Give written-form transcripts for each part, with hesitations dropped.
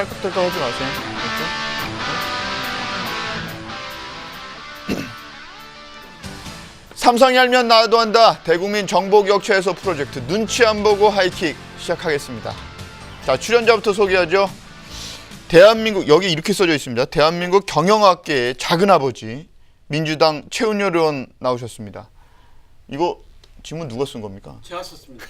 딸깍딸깍 하지 마세요. 그렇죠? 삼성이 알면 나도 한다. 대국민 정보기억 최소 프로젝트 눈치 안 보고 하이킥 시작하겠습니다. 자, 출연자부터 소개하죠. 대한민국, 여기 이렇게 써져 있습니다. 대한민국 경영학계의 작은아버지 민주당 최은열 의원 나오셨습니다. 이거 질문 누가 쓴 겁니까? 제가 썼습니다.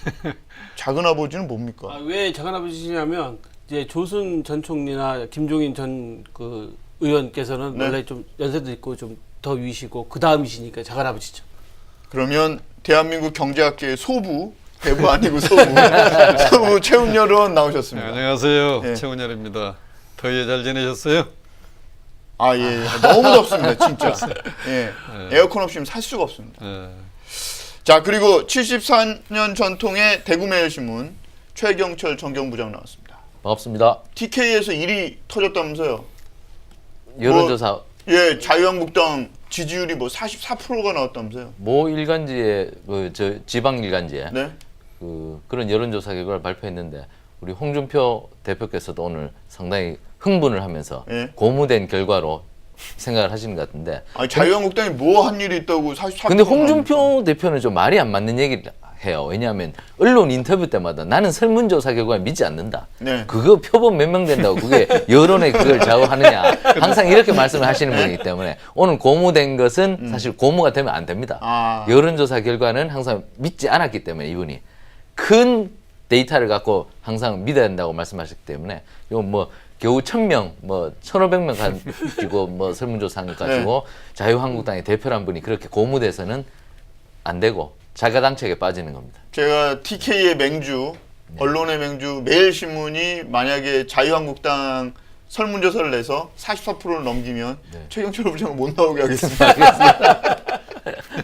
작은아버지는 뭡니까? 왜 작은아버지냐면 이제 조순 전 총리나 김종인 전 그 의원께서는 네. 원래 좀 연세도 있고 좀 더 위시고 그 다음이시니까 작은아버지죠. 그러면 대한민국 경제학계의 소부, 대부 아니고 소부, 소부 최은열 의원 나오셨습니다. 네, 안녕하세요. 예. 최은열입니다. 더위에 잘 지내셨어요? 아, 예. 너무 덥습니다, 진짜. 예. 에어컨 없이는 살 수가 없습니다. 예. 자, 그리고 74년 전통의 대구매일신문 최경철 정경부장 나왔습니다. 반갑습니다. TK에서 일이 터졌다면서요? 여론조사 예, 자유한국당 지지율이 뭐 44%가 나왔다면서요? 모 일간지에 저 지방 일간지에 네? 그런 여론조사 결과를 발표했는데 우리 홍준표 대표께서도 오늘 상당히 흥분을 하면서 예. 고무된 결과로 생각을 하시는 것 같은데. 아니, 자유한국당이 뭐 한 일이 있다고 44%. 근데 홍준표 대표는 좀 말이 안 맞는 얘기를 해요. 왜냐하면 언론 인터뷰 때마다 나는 설문조사 결과에 믿지 않는다. 네. 그거 표본 몇 명 된다고 그게 여론에 그걸 좌우하느냐. 항상 이렇게 말씀을 하시는 분이기 때문에 오늘 고무된 것은 사실 고무가 되면 안 됩니다. 아. 여론조사 결과는 항상 믿지 않았기 때문에 이분이 큰 데이터를 갖고 항상 믿어야 된다고 말씀하셨기 때문에 이건 뭐 겨우 1000명, 뭐 1500명 가지고 뭐 설문조사 한 것 가지고 자유한국당의 대표란 분이 그렇게 고무돼서는 안 되고 자가당착에 빠지는 겁니다. 제가 TK의 맹주, 언론의 맹주, 매일신문이 만약에 자유한국당 설문조사를 내서 44%를 넘기면 최경철 부장은 못 나오게 하겠습니다.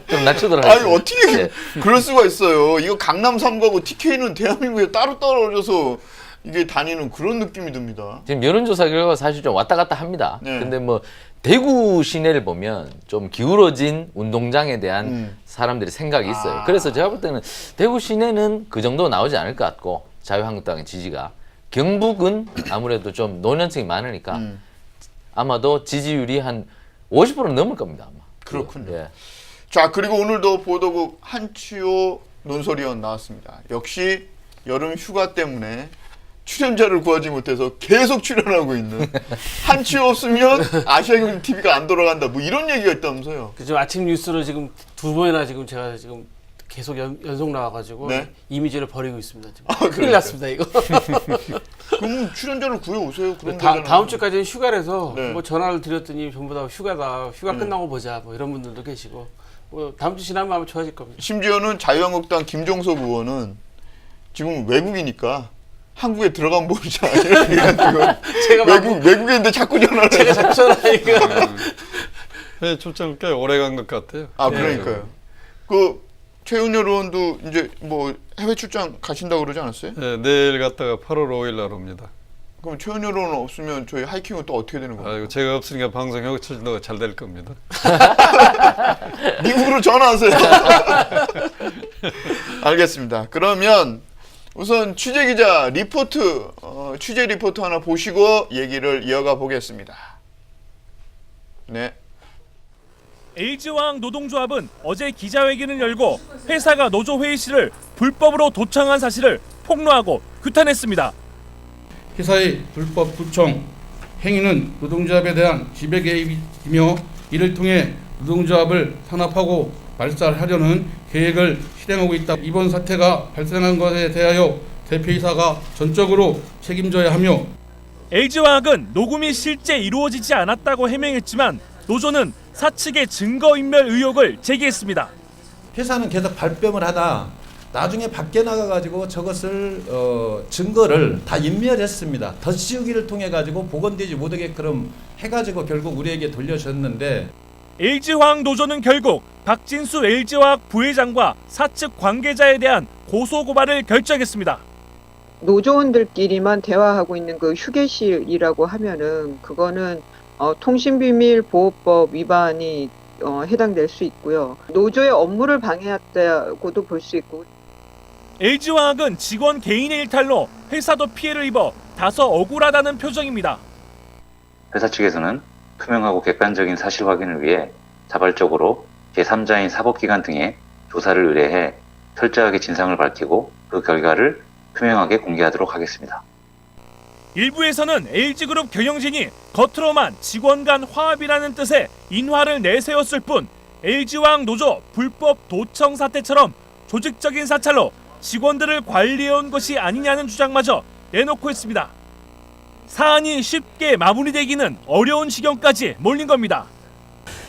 좀 낮추도록 아니, 하겠습니다. 어떻게 네. 그럴 수가 있어요. 이거 강남 3가고 TK는 대한민국에 따로 떨어져서 이게 다니는 그런 느낌이 듭니다. 지금 여론조사 결과가 사실 좀 왔다 갔다 합니다. 네. 근데 뭐 대구 시내를 보면 좀 기울어진 운동장에 대한 사람들이 생각이 있어요. 그래서 제가 볼 때는 대구 시내는 그 정도 나오지 않을 것 같고 자유한국당의 지지가 경북은 아무래도 좀 노년층이 많으니까 아마도 지지율이 한 50% 넘을 겁니다. 아마. 그렇군요. 예. 자, 그리고 오늘도 보도국 한치호 논설위원 나왔습니다. 역시 여름 휴가 때문에 출연자를 구하지 못해서 계속 출연하고 있는 한치호 없으면 아시아경 TV가 안 돌아간다. 뭐 이런 얘기가 있다면서요. 그죠. 아침 뉴스로 지금 두 번이나 지금 제가 지금 계속 연속 나와가지고 네? 이미지를 버리고 있습니다. 지금. 그러니까요. 큰일 났습니다 이거. 그럼 출연자를 구해 오세요. 그런 다음 주까지는 휴가라서 네. 뭐 전화를 드렸더니 전부 다 휴가다. 휴가 끝나고 보자. 뭐 이런 분들도 계시고. 뭐 다음 주 지나면 아마 좋아질 겁니다. 심지어는 자유한국당 김종석 의원은 지금 외국이니까 한국에 들어가면 보자. 제가 외국인데 자꾸 전화를 제가 해요. 자꾸 전화하니까. 네, 출장 꽤 오래 간 것 같아요. 아, 그러니까요. 그 최은열 의원도 이제 뭐 해외 출장 가신다고 그러지 않았어요? 네, 내일 갔다가 8월 5일 날 옵니다. 그럼 최은열 의원 없으면 저희 하이킹은 또 어떻게 되는 거예요? 아이고, 제가 없으니까 방송 혁신도가 잘 될 겁니다. 미국으로 전화하세요. 알겠습니다. 그러면 우선 취재기자 리포트, 취재 리포트 하나 보시고 얘기를 이어가 보겠습니다. 네. LG화학 노동조합은 어제 기자회견을 열고 회사가 노조 회의실을 불법으로 도청한 사실을 폭로하고 규탄했습니다. 회사의 불법 도청 행위는 노동조합에 대한 지배 개입이며 이를 통해 노동조합을 탄압하고 말살하려는 계획을 실행하고 있다. 이번 사태가 발생한 것에 대하여 대표이사가 전적으로 책임져야 하며 LG화학은 녹음이 실제 이루어지지 않았다고 해명했지만 노조는 사측의 증거인멸 의혹을 제기했습니다. 회사는 계속 발뺌을 하다 나중에 밖에 나가가지고 저것을 증거를 다 인멸했습니다. 덧씌우기를 통해 가지고 복원되지 못하게끔 해가지고 결국 우리에게 돌려줬는데 LG화학 노조는 결국 박진수 LG화학 부회장과 사측 관계자에 대한 고소고발을 결정했습니다. 노조원들끼리만 대화하고 있는 그 휴게실이라고 하면은 그거는 통신비밀보호법 위반이 해당될 수 있고요. 노조의 업무를 방해했다고도 볼 수 있고. LG화학은 직원 개인의 일탈로 회사도 피해를 입어 다소 억울하다는 표정입니다. 회사 측에서는 투명하고 객관적인 사실 확인을 위해 자발적으로 제3자인 사법기관 등에 조사를 의뢰해 철저하게 진상을 밝히고 그 결과를 투명하게 공개하도록 하겠습니다. 일부에서는 LG그룹 경영진이 겉으로만 직원 간 화합이라는 뜻의 인화를 내세웠을 뿐 LG화학 노조 불법 도청 사태처럼 조직적인 사찰로 직원들을 관리해온 것이 아니냐는 주장마저 내놓고 있습니다. 사안이 쉽게 마무리되기는 어려운 지경까지 몰린 겁니다.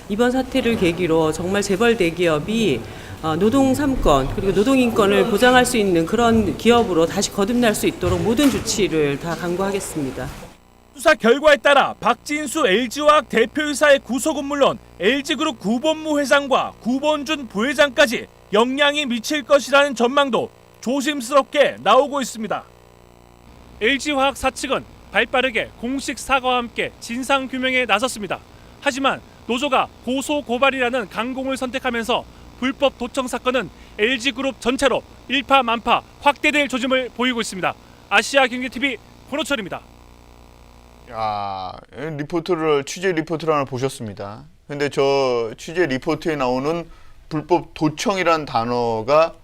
이번 사태를 계기로 정말 재벌 대기업이 노동 3권 그리고 노동 인권을 보장할 수 있는 그런 기업으로 다시 거듭날 수 있도록 모든 조치를 다 강구하겠습니다. 수사 결과에 따라 박진수 LG화학 대표이사의 구속은 물론 LG그룹 구본무 회장과 구본준 부회장까지 영향이 미칠 것이라는 전망도 조심스럽게 나오고 있습니다. LG화학 사측은 발빠르게 공식 사과와 함께 진상규명에 나섰습니다. 하지만 노조가 고소 고발이라는 강공을 선택하면서 불법 도청 사건은 LG그룹 전체로 일파만파 확대될 조짐을 보이고 있습니다. 아시아경제TV 권호철입니다. 야, 리포트를 취재 리포트를 하나 보셨습니다. 근데 저 취재 리포트에 나오는 불법 도청이란 단어가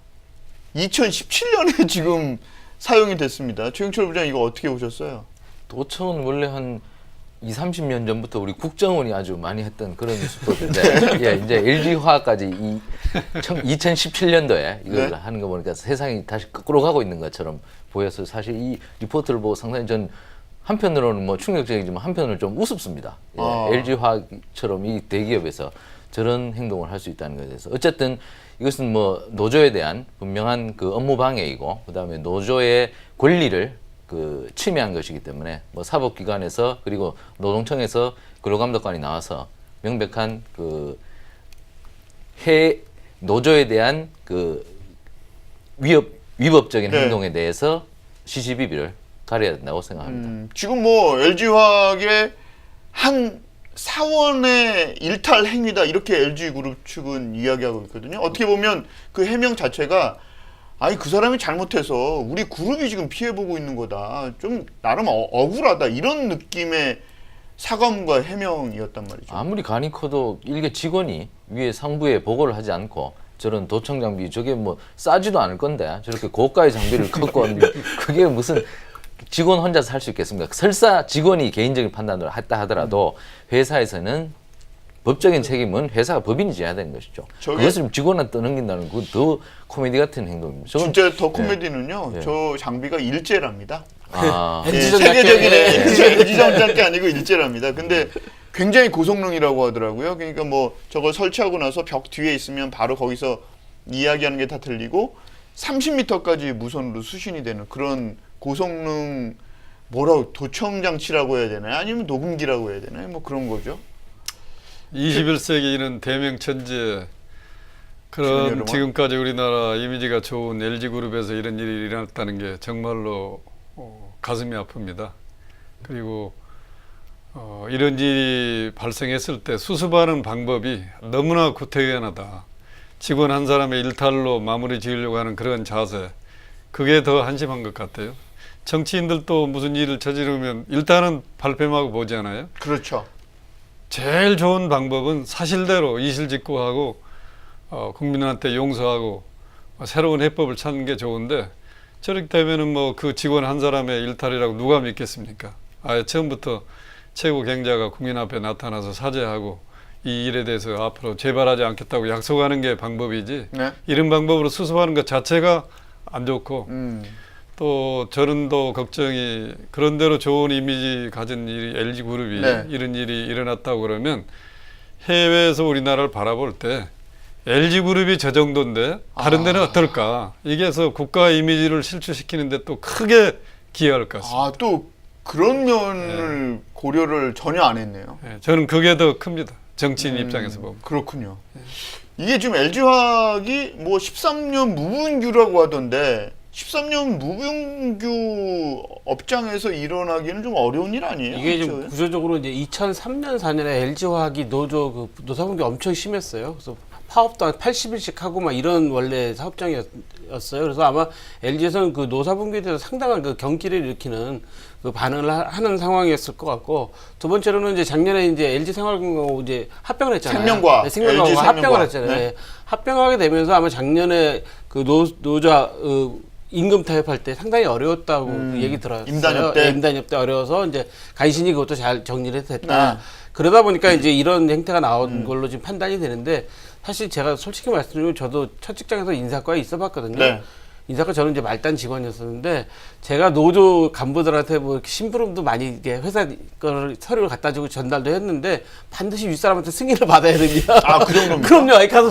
2017년에 지금 사용이 됐습니다. 최영철 부장 이거 어떻게 보셨어요? 도청은 원래 한 20-30년 전부터 우리 국정원이 아주 많이 했던 그런 수법인데 예, 이제 LG화학까지 2017년도에 이걸 네. 하는 거 보니까 세상이 다시 거꾸로 가고 있는 것처럼 보여서 사실 이 리포트를 보고 상당히 전 한편으로는 뭐 충격적이지만 한편으로는 좀 우습습니다. 예, LG화학처럼 이 대기업에서 저런 행동을 할 수 있다는 것에 대해서 어쨌든 이것은 뭐 노조에 대한 분명한 그 업무 방해이고 그다음에 노조의 권리를 그 침해한 것이기 때문에 뭐 사법기관에서 그리고 노동청에서 근로감독관이 나와서 명백한 그 노조에 대한 그 위법적인 네. 행동에 대해서 시시비비를 가려야 된다고 생각합니다. 지금 뭐 LG화학의 한 사원의 일탈 행위다 이렇게 LG그룹 측은 이야기하고 있거든요. 어떻게 보면 그 해명 자체가 아니 그 사람이 잘못해서 우리 그룹이 지금 피해보고 있는 거다. 좀 나름 억울하다 이런 느낌의 사과문과 해명이었단 말이죠. 아무리 간이 커도 일개 직원이 위에 상부에 보고를 하지 않고 저런 도청 장비 저게 뭐 싸지도 않을 건데 저렇게 고가의 장비를 갖고 왔는데 그게 무슨 직원 혼자서 할 수 있겠습니까? 설사 직원이 개인적인 판단을 했다 하더라도 회사에서는 법적인 책임은 회사가 법인이 져야 되는 것이죠. 그것을 직원한테 떠넘긴다는 건 더 코미디 같은 행동입니다. 진짜 더 코미디는요. 네. 저 장비가 일제랍니다. 아, 예, 세계적인 LG전자께 아니고 일제랍니다. 근데 굉장히 고성능이라고 하더라고요. 그러니까 뭐 저걸 설치하고 나서 벽 뒤에 있으면 바로 거기서 이야기하는 게 다 들리고 30m까지 무선으로 수신이 되는 그런 고성능 뭐라고 도청 장치라고 해야 되나요? 아니면 녹음기라고 해야 되나요? 뭐 그런 거죠. 21세기 이런 대명천지에 그런 지금까지 우리나라 이미지가 좋은 LG그룹에서 이런 일이 일어났다는 게 정말로 가슴이 아픕니다. 그리고 이런 일이 발생했을 때 수습하는 방법이 너무나 구태연하다. 직원 한 사람의 일탈로 마무리 지으려고 하는 그런 자세, 그게 더 한심한 것 같아요. 정치인들도 무슨 일을 저지르면 일단은 발뺌하고 보잖아요. 그렇죠. 제일 좋은 방법은 사실대로 이실직고하고 국민한테 용서하고 새로운 해법을 찾는 게 좋은데 저렇게 되면은 뭐 그 직원 한 사람의 일탈이라고 누가 믿겠습니까? 아예 처음부터 최고 경자가 국민 앞에 나타나서 사죄하고 이 일에 대해서 앞으로 재발하지 않겠다고 약속하는 게 방법이지. 네. 이런 방법으로 수습하는 것 자체가 안 좋고 또 저는 또 걱정이 그런대로 좋은 이미지 가진 이 LG그룹이 네. 이런 일이 일어났다고 그러면 해외에서 우리나라를 바라볼 때 LG그룹이 저 정도인데 다른 데는 어떨까? 이게서 국가 이미지를 실추시키는데 또 크게 기여할 것 같습니다. 또 그런 면을 고려를 전혀 안 했네요. 네, 저는 그게 더 큽니다. 정치인 입장에서 보면. 그렇군요. 이게 지금 LG화학이 뭐 13년 무분규라고 하던데 13년 무분규 업장에서 일어나기는 좀 어려운 일 아니에요? 이게 그렇죠? 좀 구조적으로 이제 2003년 4년에 LG화학이 노조 그 노사분규 엄청 심했어요. 그래서 파업도 한 80일씩 하고 막 이런 원래 사업장이었어요. 그래서 아마 LG에서는 그 노사분규에 대해서 상당한 그 경기를 일으키는 그 반응을 하는 상황이었을 것 같고, 두 번째로는 이제 작년에 이제 LG 생활건강하고 이제 합병을 했잖아요. 생명과 네, 생명과하고 LG 합병을 생명과. 했잖아요. 네. 네. 합병하게 되면서 아마 작년에 그 노자 임금 타협할 때 상당히 어려웠다고 그 얘기 들었어요. 임단협 때? 네, 임단협 때 어려워서 이제 간신히 그것도 잘 정리를 됐다. 네. 그러다 보니까 이제 이런 행태가 나온 걸로 지금 판단이 되는데, 사실 제가 솔직히 말씀드리면 저도 첫 직장에서 인사과에 있어봤거든요. 네. 인사과 저는 이제 말단 직원이었었는데, 제가 노조 간부들한테 뭐 이렇게 심부름도 많이 이게 회사 걸 서류를 갖다 주고 전달도 했는데 반드시 윗사람한테 승인을 받아야 됩니다. 아, 그 정도입니까? 그럼요. 아니, 가서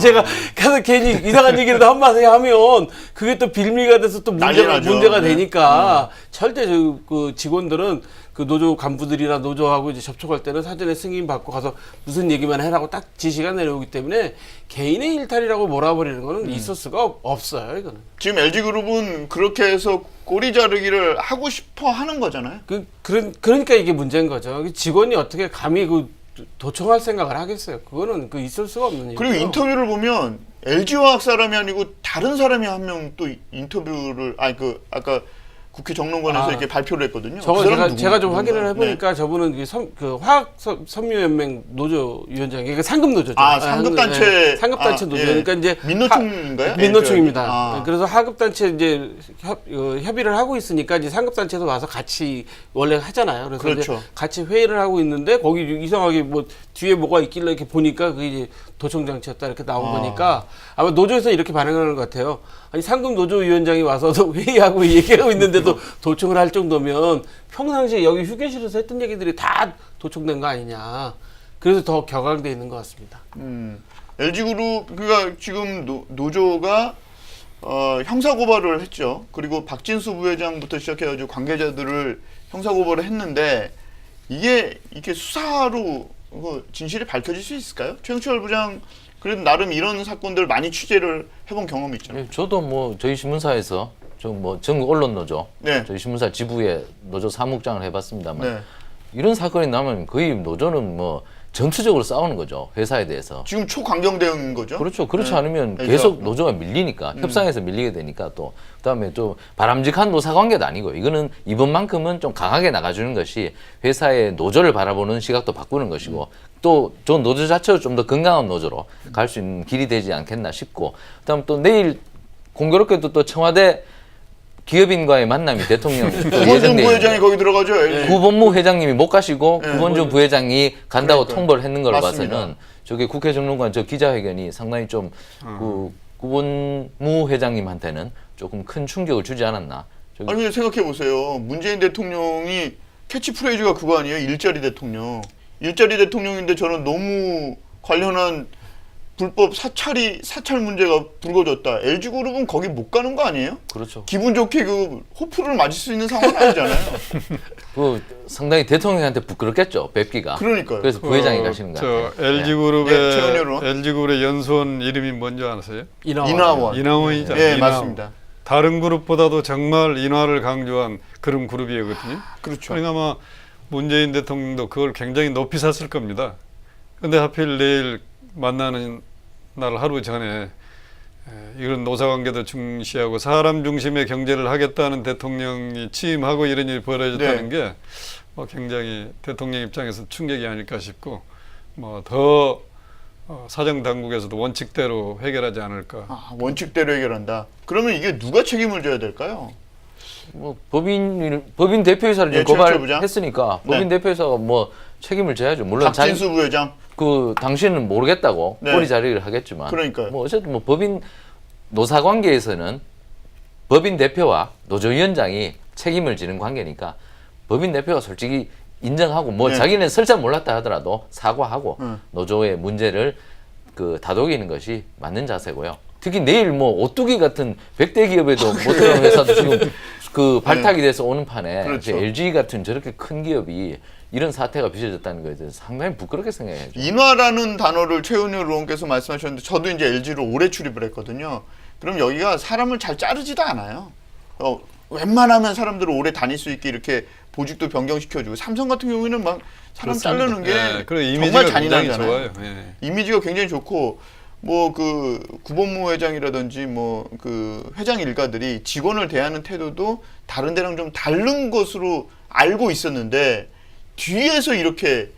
괜히 이상한 얘기를 한마디 하면 그게 또 빌미가 돼서 또 난리 나죠. 문제가 네. 되니까 절대 그 직원들은 그 노조 간부들이나 노조하고 이제 접촉할 때는 사전에 승인 받고 가서 무슨 얘기만 해라고 딱 지시가 내려오기 때문에 개인의 일탈이라고 몰아버리는 거는 있을 수가 없어요, 이거는. 지금 LG그룹은 그렇게 해서 꼬리 자르기를 하고 싶어 하는 거잖아요. 그러니까 이게 문제인 거죠. 직원이 어떻게 감히 그 도청할 생각을 하겠어요. 그거는 그 있을 수가 없는 일이죠. 그리고 인터뷰를 보면 LG화학 사람이 아니고 다른 사람이 한 명 또 인터뷰를 아까 국회 정론관에서 이렇게 발표를 했거든요. 저거 그 사람은 제가 좀 누군가요? 확인을 해보니까 네. 저분은 그 화학 섬유연맹 노조 위원장, 그러니까 상급 노조죠. 상급단체. 상급단체 노조. 그러니까 이제 민노총인가요? 민노총입니다. 아. 그래서 하급단체 이제 협의를 하고 있으니까 이제 상급단체에서 와서 같이 원래 하잖아요. 그래서 그렇죠. 이제 같이 회의를 하고 있는데 거기 이상하게 뭐 뒤에 뭐가 있길래 이렇게 보니까 그게 이제 도청장치였다 이렇게 나온 거니까 아마 노조에서 이렇게 반응하는 것 같아요. 아니 상급 노조위원장이 와서도 회의하고 얘기하고 있는데도 도청을 할 정도면 평상시에 여기 휴게실에서 했던 얘기들이 다 도청된 거 아니냐. 그래서 더 격앙돼 있는 것 같습니다. LG그룹 그러니까 지금 노조가 형사고발을 했죠. 그리고 박진수 부회장부터 시작해가지고 관계자들을 형사고발을 했는데 이게 이렇게 수사로 진실이 밝혀질 수 있을까요? 최영철 부장 그래도 나름 이런 사건들 많이 취재를 해본 경험이 있잖아요. 예, 저도 뭐 저희 신문사에서 뭐 전국 언론 노조, 네. 저희 신문사 지부에 노조 사무국장을 해봤습니다만 네. 이런 사건이 나면 거의 노조는 뭐 전투적으로 싸우는 거죠, 회사에 대해서. 지금 초강경대응인 거죠? 그렇죠. 그렇지 네. 않으면 그러니까. 계속 노조가 밀리니까 협상에서 밀리게 되니까 또 그다음에 좀 바람직한 노사 관계도 아니고 이거는 이번만큼은 좀 강하게 나가주는 것이 회사의 노조를 바라보는 시각도 바꾸는 것이고 또 저 노조 자체로 좀 더 건강한 노조로 갈 수 있는 길이 되지 않겠나 싶고 그다음 또 내일 공교롭게도 또 청와대 기업인과의 만남이 대통령 구본준 부회장이 거기 들어가죠. 구본무 회장님이 못 가시고 네, 구본준 부회장이 간다고 그러니까요. 통보를 했는 걸 맞습니다. 봐서는 저기 국회 정론관 저 기자회견이 상당히 좀 구본무 회장님한테는 조금 큰 충격을 주지 않았나. 아니 근데 생각해 보세요. 문재인 대통령이 캐치프레이즈가 그거 아니에요? 일자리 대통령. 일자리 대통령인데 저는 너무 관련한 불법 사찰 문제가 불거졌다. LG그룹은 거기 못 가는 거 아니에요? 그렇죠. 기분 좋게 그 호프를 맞을 수 있는 상황은 아니잖아요. 그 상당히 대통령한테 부끄럽겠죠, 뵙기가. 그러니까요. 그래서 부회장이 가시는 거 같아요. 네, 최은희 LG그룹의 연수원 이름이 뭔지 아세요? 인하원. 인하원이잖아요. 네, 인하원. 맞습니다. 다른 그룹보다도 정말 인화를 강조한 그런 그룹이거든요. 그렇죠. 그러니까 아마 문재인 대통령도 그걸 굉장히 높이 샀을 겁니다. 근데 하필 내일 만나는 날 하루 전에 이런 노사관계도 중시하고 사람 중심의 경제를 하겠다는 대통령이 취임하고 이런 일이 벌어졌다는 게 뭐 굉장히 대통령 입장에서 충격이 아닐까 싶고 뭐 더 사정 당국에서도 원칙대로 해결하지 않을까. 원칙대로 해결한다. 그러면 이게 누가 책임을 져야 될까요? 뭐 법인 대표이사를 예, 고발했으니까 네. 법인 대표이사가 뭐 책임을 져야죠. 물론 박진수 부회장. 그 당신은 모르겠다고 네. 꼬리 자르기를 하겠지만 그러니까요. 뭐 어쨌든 뭐 법인 노사 관계에서는 법인 대표와 노조위원장이 책임을 지는 관계니까 법인 대표가 솔직히 인정하고 뭐 네. 자기는 설사 몰랐다 하더라도 사과하고 노조의 문제를 그 다독이는 것이 맞는 자세고요. 특히 내일 뭐 오뚜기 같은 100대 기업에도 못 들어가는 회사도 지금 그 발탁이 돼서 오는 판에 그렇죠. LG 같은 저렇게 큰 기업이 이런 사태가 빚어졌다는 것에 대해서 상당히 부끄럽게 생각해야죠. 인화라는 단어를 최은희 의원께서 말씀하셨는데 저도 이제 LG로 오래 출입을 했거든요. 그럼 여기가 사람을 잘 자르지도 않아요. 웬만하면 사람들을 오래 다닐 수 있게 이렇게 보직도 변경시켜주고 삼성 같은 경우에는 막 사람 자르는 게 그리고 정말 이미지가 굉장히 잔인하잖아요. 좋아요. 예. 이미지가 굉장히 좋고 뭐 그 구본무 회장이라든지 뭐 그 회장 일가들이 직원을 대하는 태도도 다른 데랑 좀 다른 것으로 알고 있었는데 뒤에서 이렇게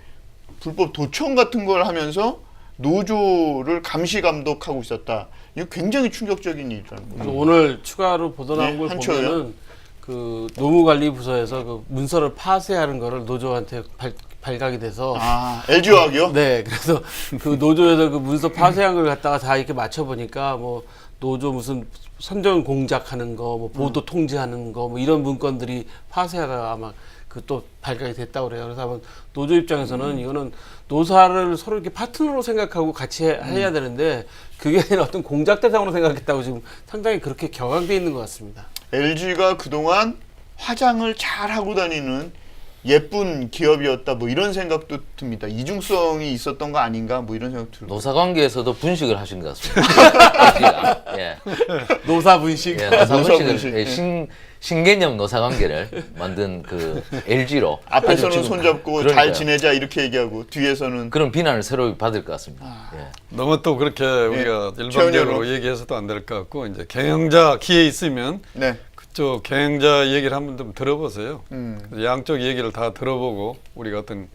불법 도청 같은 걸 하면서 노조를 감시 감독하고 있었다. 이거 굉장히 충격적인 일이라는 거죠. 오늘 추가로 보도 나온 네, 걸 한초요? 보면은 그 노무관리부서에서 그 문서를 파쇄하는 거를 노조한테 발각이 돼서 LG화학이요? 네, 그래서 그 노조에서 그 문서 파쇄한 걸 갖다가 다 이렇게 맞춰보니까 뭐 노조 무슨 선정 공작하는 거, 뭐 보도 통지하는 거, 뭐 이런 문건들이 파쇄하다가 아마 그 또 발각이 됐다고 그래요. 그래서 아마 노조 입장에서는 이거는 노사를 서로 이렇게 파트너로 생각하고 같이 해야 되는데 그게 아니라 어떤 공작 대상으로 생각했다고 지금 상당히 그렇게 격앙돼 있는 것 같습니다. LG가 그동안 화장을 잘 하고 다니는 예쁜 기업이었다 뭐 이런 생각도 듭니다. 이중성이 있었던 거 아닌가 뭐 이런 생각 들고. 노사관계에서도 분식을 하신 것 같습니다. 예. 노사 분식. 예, 노사 노사 분식을 분식. 예, 신개념 노사관계를 만든 그 LG로 앞에서는 손잡고 잘 그러니까요. 지내자 이렇게 얘기하고 뒤에서는 그런 비난을 새로 받을 것 같습니다. 예. 너무 또 그렇게 우리가 최은열로. 일방적으로 얘기해서도 안 될 것 같고 이제 경영자 기회 있으면 네. 그쪽 경영자 얘기를 한번 좀 들어보세요. 양쪽 얘기를 다 들어보고 우리가 어떤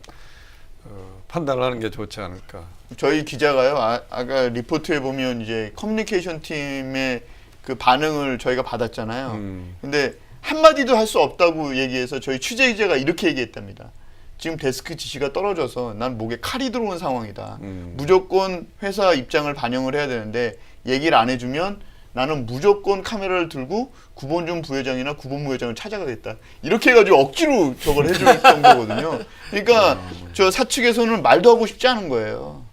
판단을 하는 게 좋지 않을까. 저희 기자가요. 아까 리포트에 보면 이제 커뮤니케이션 팀의 그 반응을 저희가 받았잖아요. 근데 한마디도 할 수 없다고 얘기해서 저희 취재 기자가 이렇게 얘기했답니다. 지금 데스크 지시가 떨어져서 난 목에 칼이 들어온 상황이다. 무조건 회사 입장을 반영을 해야 되는데 얘기를 안 해주면 나는 무조건 카메라를 들고 구본준 부회장이나 구본무 회장을 찾아가겠다. 이렇게 해가지고 억지로 저걸 해줄 정도거든요. 그러니까 저 사측에서는 말도 하고 싶지 않은 거예요.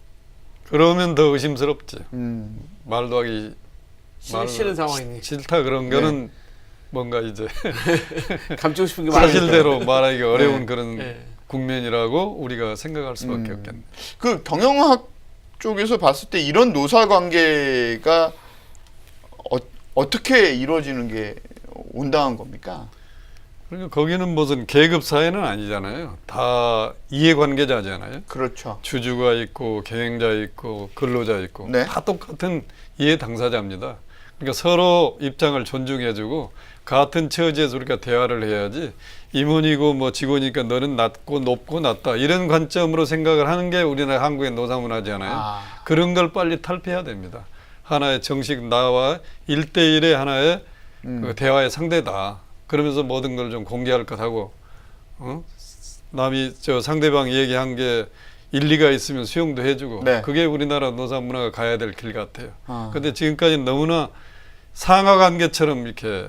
그러면 더 의심스럽지. 말도 하기 싫은 상황이니 싫다 그런 거는 뭔가 이제 감추고 싶은 게 많으니까. 사실대로 말하기가 어려운 그런 네. 국면이라고 우리가 생각할 수밖에 없겠네. 그 경영학 쪽에서 봤을 때 이런 노사 관계가 어떻게 이루어지는 게 온당한 겁니까? 그러니까 거기는 무슨 계급 사회는 아니잖아요. 다 이해관계자잖아요. 그렇죠. 주주가 있고 경영자 있고 근로자 있고 네. 다 똑같은 이해 당사자입니다. 그러니까 서로 입장을 존중해주고 같은 처지에서 우리가 대화를 해야지 임원이고 뭐 직원이니까 너는 낮고 높고 낮다 이런 관점으로 생각을 하는 게 우리나라 한국의 노사문화잖아요. 그런 걸 빨리 탈피해야 됩니다. 하나의 정식 나와 1대1의 하나의 그 대화의 상대다. 그러면서 모든 걸 좀 공개할 것하고 남이 저 상대방 얘기한 게 일리가 있으면 수용도 해주고 네. 그게 우리나라 노사 문화가 가야 될 길 같아요. 근데 지금까지 너무나 상하관계처럼 이렇게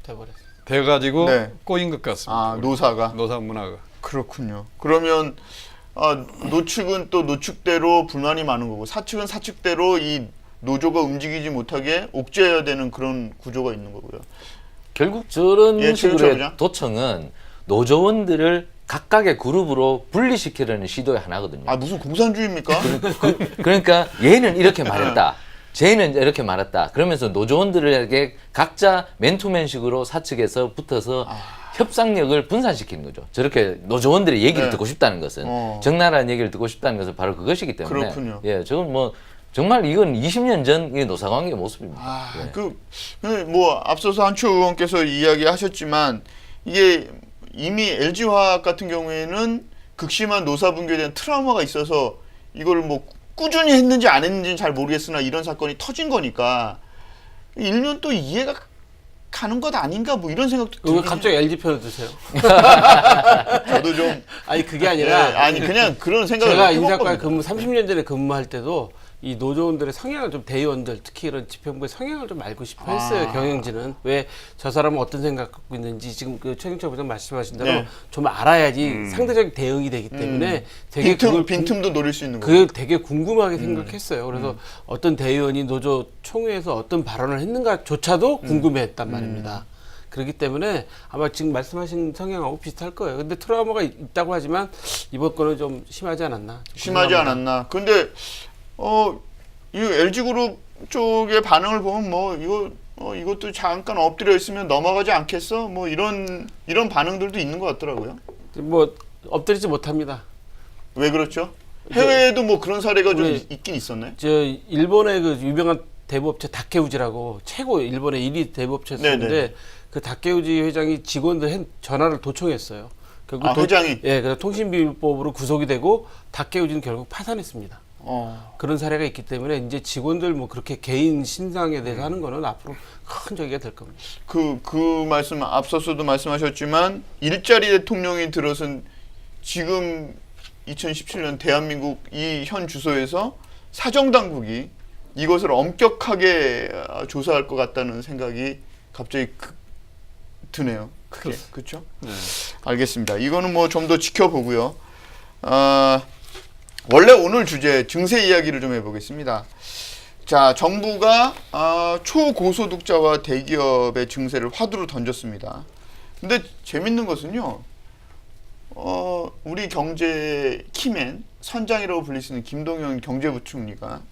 돼버렸어요. 돼가지고 네. 꼬인 것 같습니다. 우리 노사가. 노사 문화가. 그렇군요. 그러면 노측은 또 노측대로 불만이 많은 거고 사측은 사측대로 이 노조가 움직이지 못하게 옥죄해야 되는 그런 구조가 있는 거고요. 결국 저런 예, 최윤철 식으로의 부장. 도청은 노조원들을 각각의 그룹으로 분리시키려는 시도의 하나거든요. 무슨 공산주의입니까? 그러니까 얘는 이렇게 말했다. 쟤는 이렇게 말했다. 그러면서 노조원들에게 각자 맨투맨식으로 사측에서 붙어서 협상력을 분산시키는 거죠. 저렇게 노조원들의 얘기를 네. 듣고 싶다는 것은 적나라한 얘기를 듣고 싶다는 것은 바로 그것이기 때문에 그렇군요. 예, 저건 뭐 정말 이건 20년 전 노사관계 모습입니다. 예. 뭐 앞서서 한초 의원께서 이야기하셨지만 이게 이미 LG화학 같은 경우에는 극심한 노사 분규에 대한 트라우마가 있어서 이걸 뭐 꾸준히 했는지 안 했는지는 잘 모르겠으나 이런 사건이 터진 거니까 일면 또 이해가 가는 것 아닌가 뭐 이런 생각도 왜 들어요. 갑자기 LG 편을 드세요? 저도 좀 아니 그게 아니라 아니 그냥 그런 생각을 제가 해본 인사과에 겁니다. 30년 전에 근무할 때도 이 노조원들의 성향을 좀 대의원들 특히 이런 집행부의 성향을 좀 알고 싶어 했어요. 경영진은 왜 저 사람은 어떤 생각 갖고 있는지 지금 그 최경철 부장 말씀하신 대로 네. 좀 알아야지 상대적인 대응이 되기 때문에 되게 그걸 빈틈도 노릴 수 있는 거예요. 그게 되게 궁금하게 생각했어요. 그래서 어떤 대의원이 노조 총회에서 어떤 발언을 했는가조차도 궁금해했단 말입니다. 그렇기 때문에 아마 지금 말씀하신 성향하고 비슷할 거예요. 근데 트라우마가 있다고 하지만 이번 거는 좀 심하지 않았나? 심하지 않았나. 근데 이 LG그룹 쪽의 반응을 보면 뭐 이것도 잠깐 엎드려 있으면 넘어가지 않겠어? 뭐 이런 반응들도 있는 것 같더라고요. 뭐 엎드리지 못합니다. 왜 그렇죠? 해외에도 뭐 그런 사례가 좀 우리- 있긴 있었나요? 저 일본의 그 유명한 대부업체 다케우지라고 최고 일본의 1위 대부업체였는데 네네. 그 다케우지 회장이 직원들 전화를 도청했어요. 결국 회장이? 예, 그래서 통신비밀법으로 구속이 되고 다케우지는 결국 파산했습니다. 그런 사례가 있기 때문에 이제 직원들 뭐 그렇게 개인 신상에 대해서 하는 거는 앞으로 큰 저기가 될 겁니다. 그 말씀 앞서서도 말씀하셨지만 일자리 대통령이 들어선 지금 2017년 대한민국 이 현 주소에서 사정당국이 이것을 엄격하게 조사할 것 같다는 생각이 갑자기 드네요. 크게. 그렇죠? 네. 알겠습니다. 이거는 뭐 좀 더 지켜보고요. 원래 오늘 주제 증세 이야기를 좀 해보겠습니다. 자, 정부가 초고소득자와 대기업의 증세를 화두로 던졌습니다. 근데 재밌는 것은요. 우리 경제 키맨 선장이라고 불릴 수 있는 김동연 경제부총리가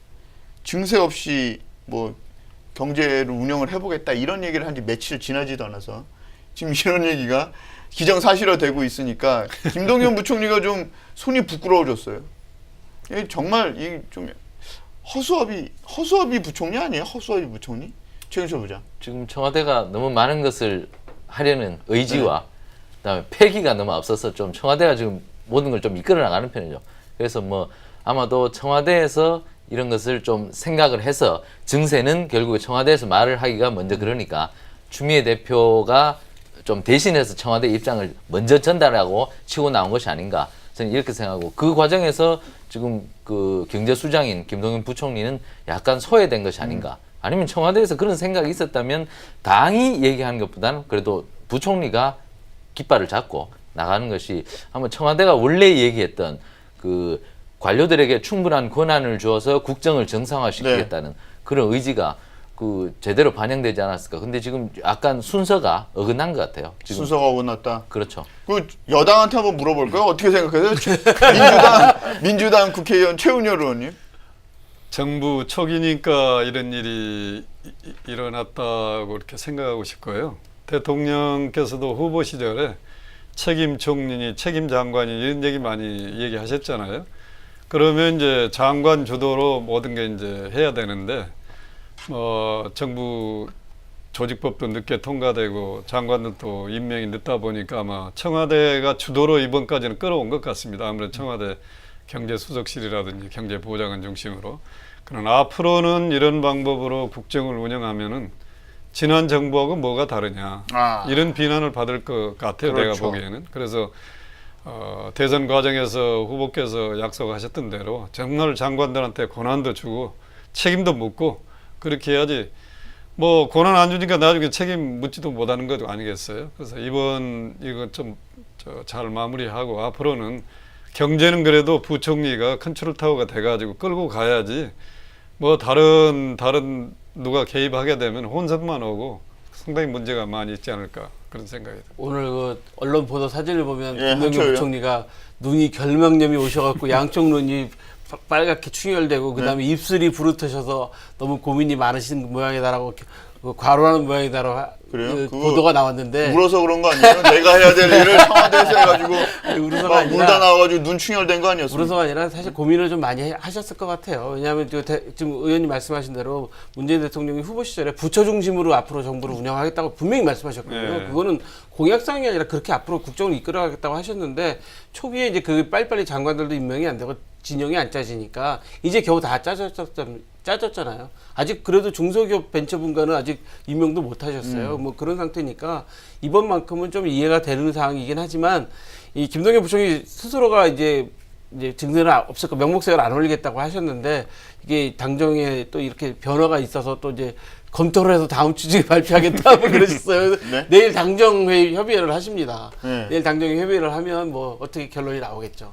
증세 없이 뭐 경제를 운영을 해보겠다 이런 얘기를 한 지 며칠 지나지도 않아서 지금 이런 얘기가 기정사실화되고 있으니까 김동연 부총리가 좀 손이 부끄러워졌어요. 정말 이 좀 허수아비 부총리 아니에요? 허수아비 부총리? 최근철 부장. 지금 청와대가 너무 많은 것을 하려는 의지와 그다음에 패기가 너무 앞서서 좀 청와대가 지금 모든 걸 좀 이끌어 나가는 편이죠. 그래서 뭐 아마도 청와대에서 이런 것을 좀 생각을 해서 증세는 결국에 청와대에서 말을 하기가 먼저 그러니까 추미애 대표가 좀 대신해서 청와대 입장을 먼저 전달하고 치고 나온 것이 아닌가 저는 이렇게 생각하고 그 과정에서 지금 그 경제수장인 김동연 부총리는 약간 소외된 것이 아닌가 아니면 청와대에서 그런 생각이 있었다면 당이 얘기하는 것보다는 그래도 부총리가 깃발을 잡고 나가는 것이 한번 청와대가 원래 얘기했던 그 관료들에게 충분한 권한을 주어서 국정을 정상화시키겠다는 그런 의지가 그 제대로 반영되지 않았을까. 근데 지금 약간 순서가 어긋난 것 같아요. 지금. 순서가 어긋났다. 그렇죠. 그 여당한테 한번 물어볼까요? 어떻게 생각하세요? 민주당 국회의원 최은열 의원님. 정부 초기니까 이런 일이 일어났다고 이렇게 생각하고 싶고요. 대통령께서도 후보 시절에 책임 총리니 책임 장관이 이런 얘기 많이 얘기하셨잖아요. 그러면 이제 장관 주도로 모든 게 이제 해야 되는데 정부 조직법도 늦게 통과되고 장관들도 임명이 늦다 보니까 아마 청와대가 주도로 이번까지는 끌어온 것 같습니다. 아무래도 청와대 경제수석실이라든지 경제보좌관 중심으로. 그러나 앞으로는 이런 방법으로 국정을 운영하면은 지난 정부하고 뭐가 다르냐 이런 비난을 받을 것 같아요. 그렇죠. 내가 보기에는. 그래서 대선 과정에서 후보께서 약속하셨던 대로 정말 장관들한테 권한도 주고 책임도 묻고 그렇게 해야지 뭐 권한 안 주니까 나중에 책임 묻지도 못하는 것도 아니겠어요. 그래서 이거 좀 잘 마무리하고 앞으로는 경제는 그래도 부총리가 컨트롤 타워가 돼가지고 끌고 가야지 뭐 다른 누가 개입하게 되면 혼선만 오고 상당히 문제가 많이 있지 않을까 그런 생각이 듭니다. 오늘 그 언론 보도 사진을 보면 예, 김동연 한철이요? 부총리가 눈이 결명염이 오셔갖고 양쪽 눈이 빨갛게 충혈되고 그다음에 입술이 부르트셔서 너무 고민이 많으신 모양이다라고 과로하는 모양이다라고 그래요? 그 보도가 나왔는데 울어서 그런 거 아니에요? 내가 해야 될 일을 청와대에서 해가지고 울어서가 막 아니라 울다 나와가지고 눈 충혈된 거 아니었어요? 울어서가 아니라 사실 고민을 좀 많이 하셨을 것 같아요. 왜냐하면 지금 의원님 말씀하신 대로 문재인 대통령이 후보 시절에 부처 중심으로 앞으로 정부를 운영하겠다고 분명히 말씀하셨거든요. 네. 그거는 공약상이 아니라 그렇게 앞으로 국정을 이끌어가겠다고 하셨는데 초기에 이제 그 빨리빨리 장관들도 임명이 안 되고 진영이 안 짜지니까 이제 겨우 다 짜졌잖아요. 아직 그래도 중소기업 벤처분과는 아직 임명도 못 하셨어요. 뭐 그런 상태니까 이번만큼은 좀 이해가 되는 상황이긴 하지만 이 김동연 부총리 스스로가 이제 증세는 없을 거 명목세를 안 올리겠다고 하셨는데 이게 당정에 또 이렇게 변화가 있어서 또 이제 검토를 해서 다음 주중에 발표하겠다고 그러셨어요. 네? 내일 당정회의 협의를 하십니다. 네. 내일 당정회 협의를 하면 뭐 어떻게 결론이 나오겠죠.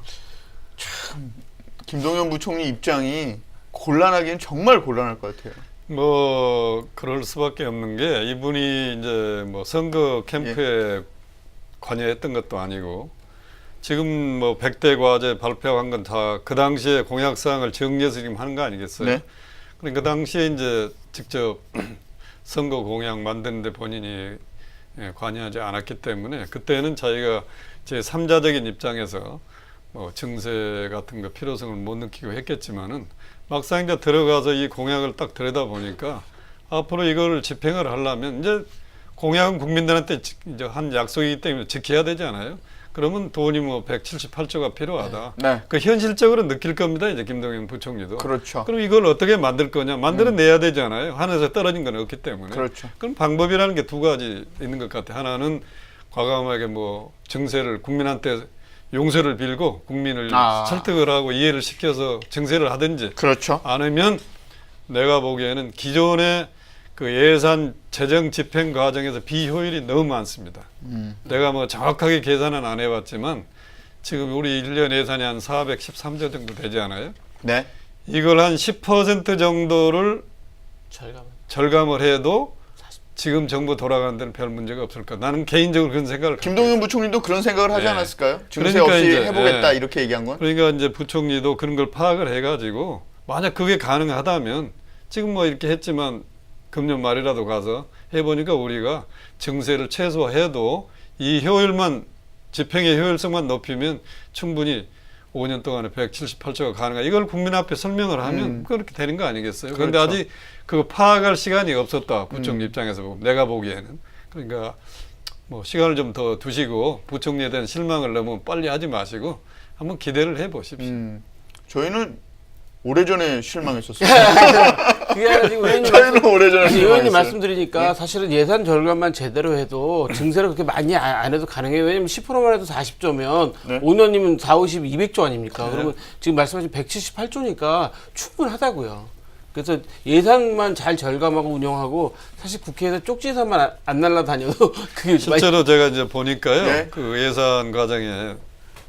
김동연 부총리 입장이 곤란하기는 정말 곤란할 것 같아요. 뭐 그럴 수밖에 없는 게 이분이 이제 뭐 선거 캠프에 관여했던 것도 아니고 지금 뭐 100대 과제 발표한 건 다 그 당시에 공약사항을 정리해서 지금 하는 거 아니겠어요? 네. 그러니까 그 당시에 이제 직접 선거 공약 만드는데 본인이 관여하지 않았기 때문에 그때는 자기가 제 3자적인 입장에서 뭐 증세 같은 거 필요성을 못 느끼고 했겠지만은 막상 이제 들어가서 이 공약을 딱 들여다 보니까 앞으로 이걸 집행을 하려면 이제 공약은 국민들한테 이제 한 약속이기 때문에 지켜야 되지 않아요? 그러면 돈이 뭐 178조가 필요하다. 네. 그 현실적으로 느낄 겁니다. 이제 김동연 부총리도. 그렇죠. 그럼 이걸 어떻게 만들 거냐? 만들어내야 되잖아요. 하늘에서 떨어진 건 없기 때문에. 그렇죠. 그럼 방법이라는 게 두 가지 있는 것 같아요. 하나는 과감하게 뭐 증세를 국민한테 용서를 빌고 국민을 설득을 하고 이해를 시켜서 증세를 하든지. 그렇죠. 아니면 내가 보기에는 기존의 그 예산 재정 집행 과정에서 비효율이 너무 많습니다. 내가 뭐 정확하게 계산은 안 해봤지만 지금 우리 1년 예산이 한 413조 정도 되지 않아요? 네. 이걸 한 10% 정도를 절감을 해도 지금 정부 돌아가는 데는 별 문제가 없을까? 나는 개인적으로 그런 생각을 김동연 부총리도 그런 생각을 하지 네. 않았을까요? 증세 그러니까 없이 이제, 해보겠다 네. 이렇게 얘기한 건? 그러니까 이제 부총리도 그런 걸 파악을 해가지고 만약 그게 가능하다면 지금 뭐 이렇게 했지만 금년 말이라도 가서 해보니까 우리가 증세를 최소화해도 이 효율만 집행의 효율성만 높이면 충분히 5년 동안에 178조가 가능하다. 이걸 국민 앞에 설명을 하면 그렇게 되는 거 아니겠어요? 그런데 그렇죠. 아직 그거 파악할 시간이 없었다. 부총리 입장에서 보면 내가 보기에는. 그러니까 뭐 시간을 좀 더 두시고 부총리에 대한 실망을 너무 빨리 하지 마시고 한번 기대를 해보십시오. 저희는 오래전에 실망했었어요. 그게 아니라 지금 의원님 저희는 오래전에 의원님 실망했어요. 말씀드리니까 사실은 예산 절감만 제대로 해도 증세를 그렇게 많이 안 해도 가능해요. 왜냐면 10%만 해도 40조면 네. 5년이면 4, 50, 200조 아닙니까? 그러면 지금 말씀하신 178조니까 충분하다고요. 그래서 예산만 잘 절감하고 운영하고 사실 국회에서 쪽지사만 안 날라다녀도 그게 실제로 제가 이제 보니까요. 네. 그 예산 과정에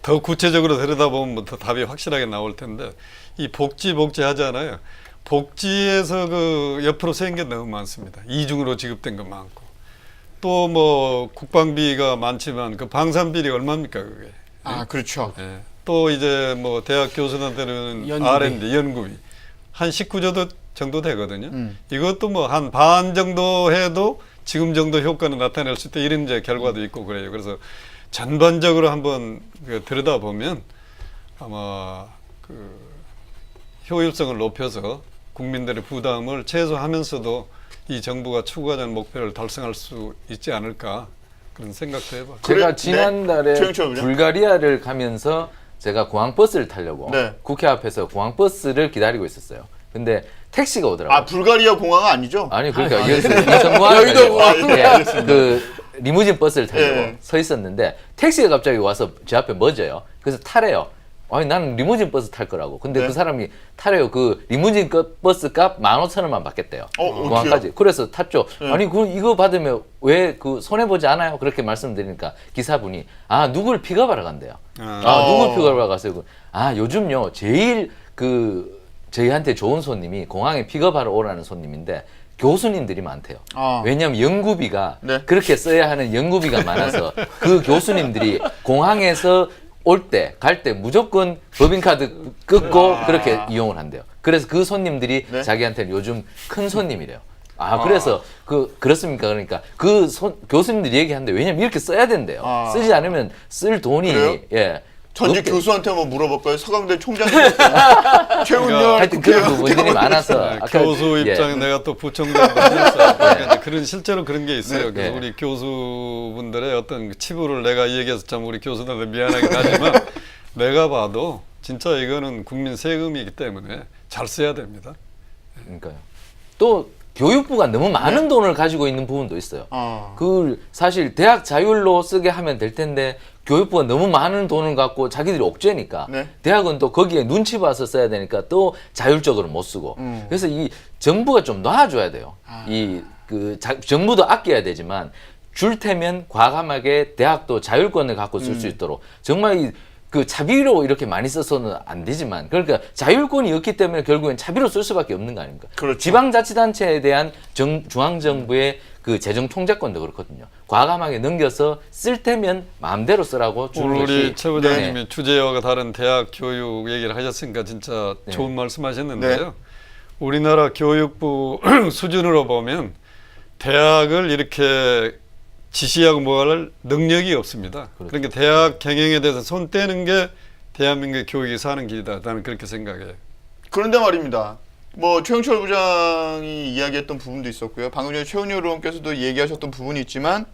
더 구체적으로 들여다보면 더 답이 확실하게 나올 텐데 이 복지 하잖아요. 복지에서 그 옆으로 새긴 게 너무 많습니다. 이중으로 지급된 거 많고 또 뭐 국방비가 많지만 그 방산비리 얼마입니까 그게? 아, 그렇죠. 예. 또 이제 뭐 대학 교수들한테는 연구비. R&D 연구비 한 19조 정도 되거든요. 이것도 뭐 한 반 정도 해도 지금 정도 효과는 나타낼 수 있다 이런 이제 결과도 있고 그래요. 그래서 전반적으로 한번 그 들여다보면 아마 그 효율성을 높여서 국민들의 부담을 최소화하면서도 이 정부가 추구하자는 목표를 달성할 수 있지 않을까 그런 생각도 해봐요. 제가 그래? 지난달에 네. 조용히 불가리아를 가면서 제가 공항버스를 타려고 네. 국회 앞에서 공항버스를 기다리고 있었어요. 근데 택시가 오더라고요. 아, 불가리아 공항은 아니죠? 아니 그러니까 이성공항 여의도 공항. 그 리무진 버스를 타려고 예. 서 있었는데 택시가 갑자기 와서 제 앞에 멎어요. 그래서 타래요. 아니 나는 리무진 버스 탈 거라고. 근데 네. 그 사람이 타래요. 그 리무진 버스 값 15,000원만 받겠대요. 공항까지. 그래서 탔죠. 아니 이거 받으면 왜 그 손해 보지 않아요? 그렇게 말씀드리니까 기사분이 누굴 픽업하러 간대요. 누굴 픽업하러 가세요? 요즘요 제일 그 저희한테 좋은 손님이 공항에 픽업하러 오라는 손님인데 교수님들이 많대요. 왜냐하면 연구비가 네. 그렇게 써야 하는 연구비가 많아서 그 교수님들이 공항에서 올 때, 갈 때 무조건 법인카드 끊고 그렇게 이용을 한대요. 그래서 그 손님들이 네. 자기한테는 요즘 큰 손님이래요. 그래서 그렇습니까? 그러니까 교수님들이 얘기하는데 왜냐면 이렇게 써야 된대요. 쓰지 않으면 쓸 돈이 그래요? 예. 전직 없게- 교수한테 한번 물어볼까요? 서강대 총장님. 최은열 하여튼 그런 국회의원. 부분들이 많아서 네, 아까- 교수 예. 입장에 내가 또 부총장도 하면서 그러니까 이제 그런 실제로 그런 게 있어요. 네. 그래서 네. 우리 교수분들의 어떤 그 치부를 내가 이 얘기해서 참 우리 교수들한테 미안하긴 하지만 내가 봐도 진짜 이거는 국민 세금이기 때문에 잘 써야 됩니다. 그러니까요. 또 교육부가 너무 많은 돈을 가지고 있는 부분도 있어요. 그 사실 대학 자율로 쓰게 하면 될 텐데 교육부가 너무 많은 돈을 갖고 자기들이 옥죄니까 네. 대학은 또 거기에 눈치 봐서 써야 되니까 또 자율적으로 못 쓰고 그래서 이 정부가 좀 놔줘야 돼요. 정부도 아껴야 되지만 줄 테면 과감하게 대학도 자율권을 갖고 쓸 수 있도록 정말 그 차비로 이렇게 많이 써서는 안 되지만 그러니까 자율권이 없기 때문에 결국엔 차비로 쓸 수밖에 없는 거 아닙니까? 그렇죠. 지방자치단체에 대한 중앙정부의 그 재정 통제권도 그렇거든요. 과감하게 넘겨서 쓸 테면 마음대로 쓰라고 주는 오늘 것이 우리 최 부장님이 네. 주제와 다른 대학 교육 얘기를 하셨으니까 진짜 네. 좋은 말씀하셨는데요. 우리나라 교육부 수준으로 보면 대학을 이렇게 지시하고 뭐할 능력이 없습니다. 그렇죠. 그러니까 대학 경영에 대해서 손 떼는 게 대한민국의 교육이 사는 길이다. 나는 그렇게 생각해요. 그런데 말입니다. 뭐 최영철 부장이 이야기했던 부분도 있었고요. 방금 전에 최은효 의원께서도 얘기하셨던 부분이 있지만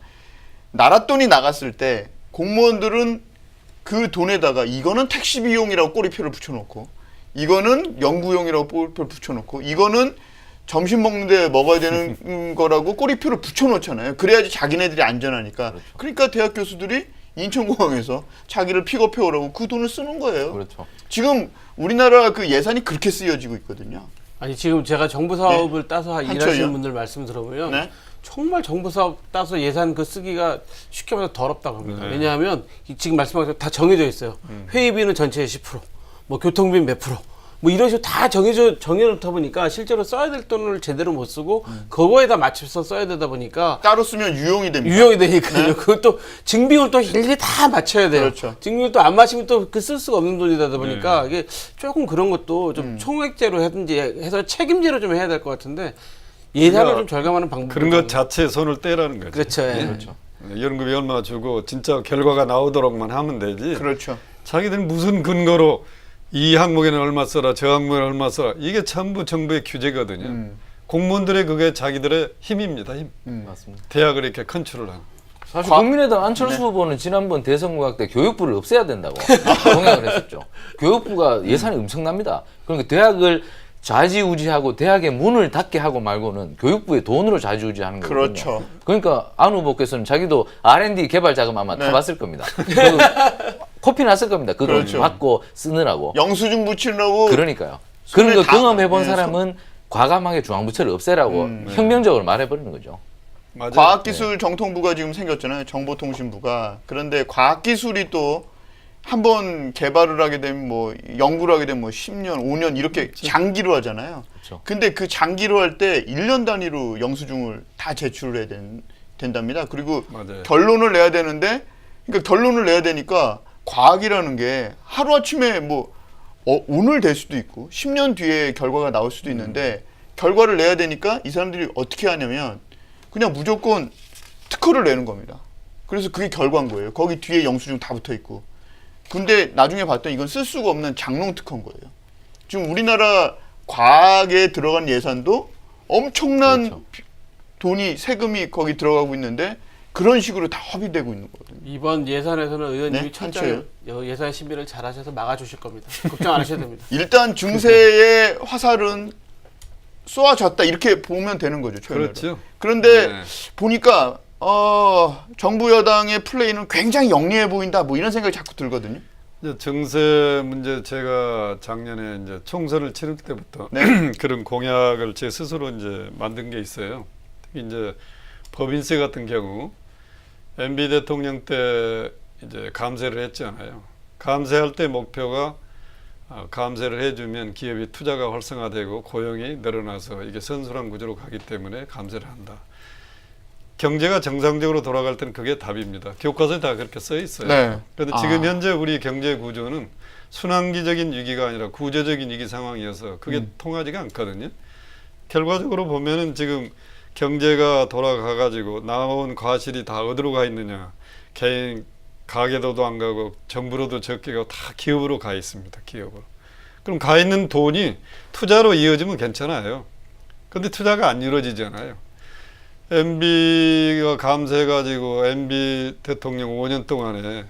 나라 돈이 나갔을 때 공무원들은 그 돈에다가 이거는 택시 비용이라고 꼬리표를 붙여놓고 이거는 연구용이라고 꼬리표를 붙여놓고 이거는 점심 먹는데 먹어야 되는 거라고 꼬리표를 붙여놓잖아요. 그래야지 자기네들이 안전하니까. 그렇죠. 그러니까 대학 교수들이 인천공항에서 자기를 픽업해 오라고 그 돈을 쓰는 거예요. 그렇죠. 지금 우리나라 그 예산이 그렇게 쓰여지고 있거든요. 아니 지금 제가 정부 사업을 네. 따서 한철이요? 일하시는 분들 말씀 들어보면 네. 정말 정부 사업 따서 예산 그 쓰기가 쉽게 말해서 더럽다고 합니다. 네. 왜냐하면 지금 말씀하신 다 정해져 있어요. 회의비는 전체의 10%, 뭐 교통비 몇 프로, 뭐 이런 식으로 다 정해놓다 보니까 실제로 써야 될 돈을 제대로 못 쓰고 그거에다 맞춰서 써야 되다 보니까 따로 쓰면 유용이 됩니다. 유용이 되니까요. 그것도 증빙을 또 일일이 다 맞춰야 돼요. 그렇죠. 증빙을 또 안 맞추면 또 그 쓸 수가 없는 돈이다 보니까 이게 조금 그런 것도 좀 총액제로 하든지 해서 책임제로 좀 해야 될 것 같은데 예산을 그러니까 좀 절감하는 방법. 그런 것 자체에 손을 떼라는 거죠. 그렇죠. 예. 그렇죠. 연금이 얼마 주고 진짜 결과가 나오도록만 하면 되지. 그렇죠. 자기들은 무슨 근거로 이 항목에는 얼마 써라, 저 항목에는 얼마 써라. 이게 전부 정부의 규제거든요. 공무원들의 그게 자기들의 힘입니다. 힘. 맞습니다. 대학을 이렇게 컨트롤하는. 사실 국민의당 안철수 후보는 지난번 대선 공약 때 교육부를 없애야 된다고 공약을 했었죠. 교육부가 예산이 엄청납니다. 그러니까 대학을 좌지우지하고 대학의 문을 닫게 하고 말고는 교육부의 돈으로 좌지우지하는 거거든요. 그렇죠. 그러니까 안 후보께서는 자기도 R&D 개발 자금 아마 네. 타봤을 겁니다. 코피 났을 겁니다. 그 돈 그렇죠. 받고 쓰느라고. 영수증 붙이려고 그러니까요. 손에 그런 거 다- 경험해본 네, 사람은 과감하게 중앙부처를 없애라고 혁명적으로 말해버리는 거죠. 맞아요. 과학기술정통부가 지금 생겼잖아요. 정보통신부가. 그런데 과학기술이 또 한번 개발을 하게 되면 뭐 연구를 하게 되면 뭐 10년, 5년 이렇게 장기로 하잖아요. 그렇죠. 근데 그 장기로 할 때 1년 단위로 영수증을 다 제출을 해야 된답니다. 그리고 맞아요. 결론을 내야 되는데 그러니까 결론을 내야 되니까 과학이라는 게 하루아침에 뭐 오늘 될 수도 있고 10년 뒤에 결과가 나올 수도 있는데 결과를 내야 되니까 이 사람들이 어떻게 하냐면 그냥 무조건 특허를 내는 겁니다. 그래서 그게 결과인 거예요. 거기 뒤에 영수증 다 붙어 있고. 근데 나중에 봤더니 이건 쓸 수가 없는 장롱 특허인 거예요. 지금 우리나라 과학에 들어간 예산도 엄청난 그렇죠. 돈이 세금이 거기 들어가고 있는데 그런 식으로 다 허비되고 있는 거거든요. 이번 예산에서는 의원님이 네, 철저히 예산 심의를 잘 하셔서 막아주실 겁니다. 걱정 안 하셔도 됩니다. 일단 중세의 화살은 쏘아졌다 이렇게 보면 되는 거죠. 초연으로. 그렇죠. 그런데 네. 보니까 정부 여당의 플레이는 굉장히 영리해 보인다. 뭐 이런 생각이 자꾸 들거든요. 이제 정세 문제 제가 작년에 이제 총선을 치를 때부터 네. 그런 공약을 제 스스로 이제 만든 게 있어요. 특히 이제 법인세 같은 경우 MB 대통령 때 이제 감세를 했잖아요. 감세할 때 목표가 감세를 해주면 기업이 투자가 활성화되고 고용이 늘어나서 이게 선순환 구조로 가기 때문에 감세를 한다. 경제가 정상적으로 돌아갈 때는 그게 답입니다. 교과서에 다 그렇게 써 있어요. 네. 그런데 지금 현재 우리 경제 구조는 순환기적인 위기가 아니라 구조적인 위기 상황이어서 그게 통하지가 않거든요. 결과적으로 보면은 지금 경제가 돌아가 가지고 나온 과실이 다 어디로 가 있느냐? 개인 가계도도 안 가고 정부로도 적게 가고 다 기업으로 가 있습니다. 기업으로. 그럼 가 있는 돈이 투자로 이어지면 괜찮아요. 근데 투자가 안 이루어지잖아요. MB가 감세해가지고 MB 대통령 5년 동안에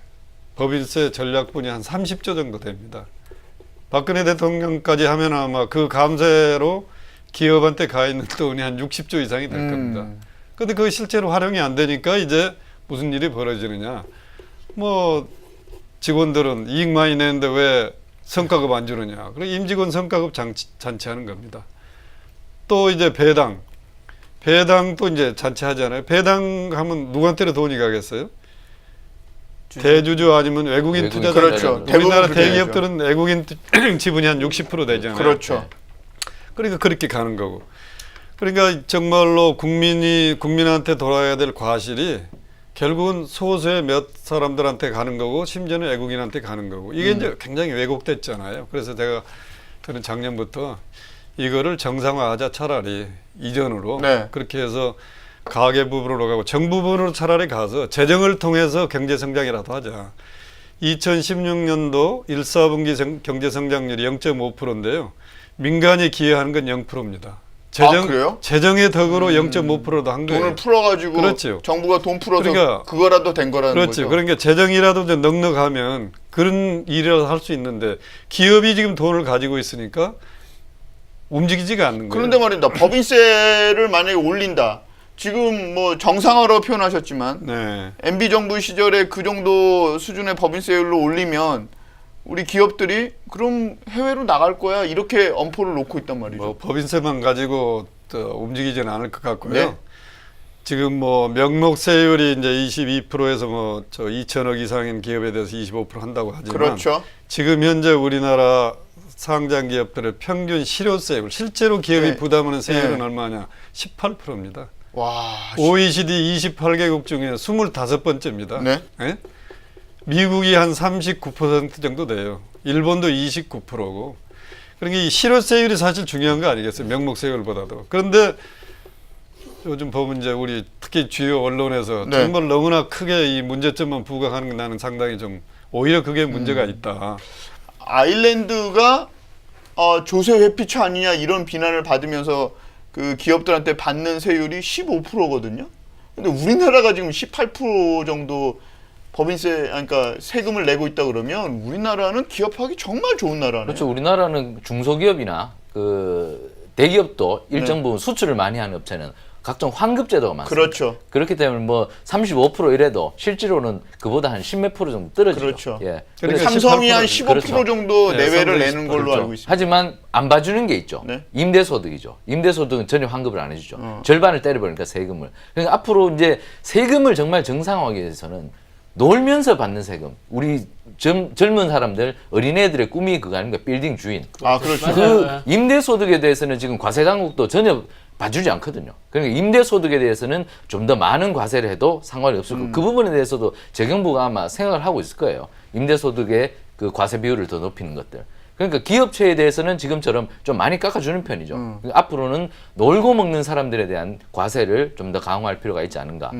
법인세 전략분이 한 30조 정도 됩니다. 박근혜 대통령까지 하면 아마 그 감세로 기업한테 가 있는 돈이 한 60조 이상이 될 겁니다. 근데 그게 실제로 활용이 안 되니까 이제 무슨 일이 벌어지느냐. 뭐 직원들은 이익 많이 내는데 왜 성과급 안 주느냐. 그리고 임직원 성과급 잔치하는 겁니다. 또 이제 배당도 이제 잔치하잖아요. 배당하면 누구한테로 돈이 가겠어요? 대주주 아니면 외국인 투자자. 그렇죠. 우리나라 대부분 대기업들은 외국인 지분이 한 60% 되잖아요. 그렇죠. 그러니까 그렇게 가는 거고. 그러니까 정말로 국민한테 돌아야 될 과실이 결국은 소수의 몇 사람들한테 가는 거고 심지어는 외국인한테 가는 거고. 이게 이제 굉장히 왜곡됐잖아요. 그래서 저는 작년부터 이거를 정상화하자 차라리 이전으로 네. 그렇게 해서 가계 부분으로 가고 정부 부분으로 차라리 가서 재정을 통해서 경제 성장이라도 하자. 2016년도 1사분기 경제 성장률이 0.5%인데요. 민간이 기여하는 건 0%입니다. 그래요? 재정의 덕으로 0.5%도 한 거예요. 돈을 풀어가지고 그렇죠. 정부가 돈 풀어서 그러니까, 그거라도 된 거라는 그렇죠. 거죠. 그러니까 재정이라도 좀 넉넉하면 그런 일이라도 할 수 있는데 기업이 지금 돈을 가지고 있으니까 움직이지가 않는 거예요. 그런데 말입니다. 법인세를 만약에 올린다. 지금 뭐 정상화로 표현하셨지만 네. MB 정부 시절에 그 정도 수준의 법인세율로 올리면 우리 기업들이 그럼 해외로 나갈 거야 이렇게 엄포를 놓고 있단 말이죠. 뭐 법인세만 가지고 움직이지는 않을 것 같고요. 네. 지금 뭐 명목세율이 이제 22%에서 뭐 2천억 이상인 기업에 대해서 25% 한다고 하지만 그렇죠. 지금 현재 우리나라 상장 기업들의 평균 실효세율, 실제로 기업이 네. 부담하는 세율은 네. 얼마냐? 18%입니다. 와. OECD 28개국 중에 25번째입니다. 네. 예? 미국이 한 39% 정도 돼요. 일본도 29%고. 그러니까 이 실효세율이 사실 중요한 거 아니겠어요? 명목세율보다도. 그런데 요즘 보면 이제 우리 특히 주요 언론에서 네. 정말 너무나 크게 이 문제점만 부각하는 게 나는 상당히 좀 오히려 그게 문제가 있다. 아일랜드가 조세 회피처 아니냐 이런 비난을 받으면서 그 기업들한테 받는 세율이 15%거든요. 근데 우리나라가 지금 18% 정도 법인세, 그러니까 세금을 내고 있다 그러면 우리나라는 기업하기 정말 좋은 나라네요. 그렇죠. 우리나라는 중소기업이나 그 대기업도 일정 네. 부분 수출을 많이 하는 업체는 각종 환급제도가 많습니다. 그렇죠. 그렇기 때문에 뭐 35% 이래도 실제로는 그보다 한 10몇 프로 정도 떨어지죠. 그렇죠. 예. 그러니까 삼성이 한 15% 그렇죠. 정도 네, 내외를 삼성 내는 걸로 그렇죠. 알고 있습니다. 하지만 안 봐주는 게 있죠. 네. 임대소득이죠. 임대소득은 전혀 환급을 안 해주죠. 절반을 때려버리니까 세금을. 그러니까 앞으로 이제 세금을 정말 정상화하기 위해서는 놀면서 받는 세금. 우리 젊은 사람들, 어린애들의 꿈이 그거 아닙니까? 빌딩 주인. 아, 그렇죠. 그 임대소득에 대해서는 지금 과세 당국도 전혀 봐주지 않거든요. 그러니까 임대소득에 대해서는 좀 더 많은 과세를 해도 상관이 없을 거고 그 부분에 대해서도 재경부가 아마 생각을 하고 있을 거예요. 임대소득의 그 과세 비율을 더 높이는 것들. 그러니까 기업체에 대해서는 지금처럼 좀 많이 깎아주는 편이죠. 그러니까 앞으로는 놀고 먹는 사람들에 대한 과세를 좀 더 강화할 필요가 있지 않은가.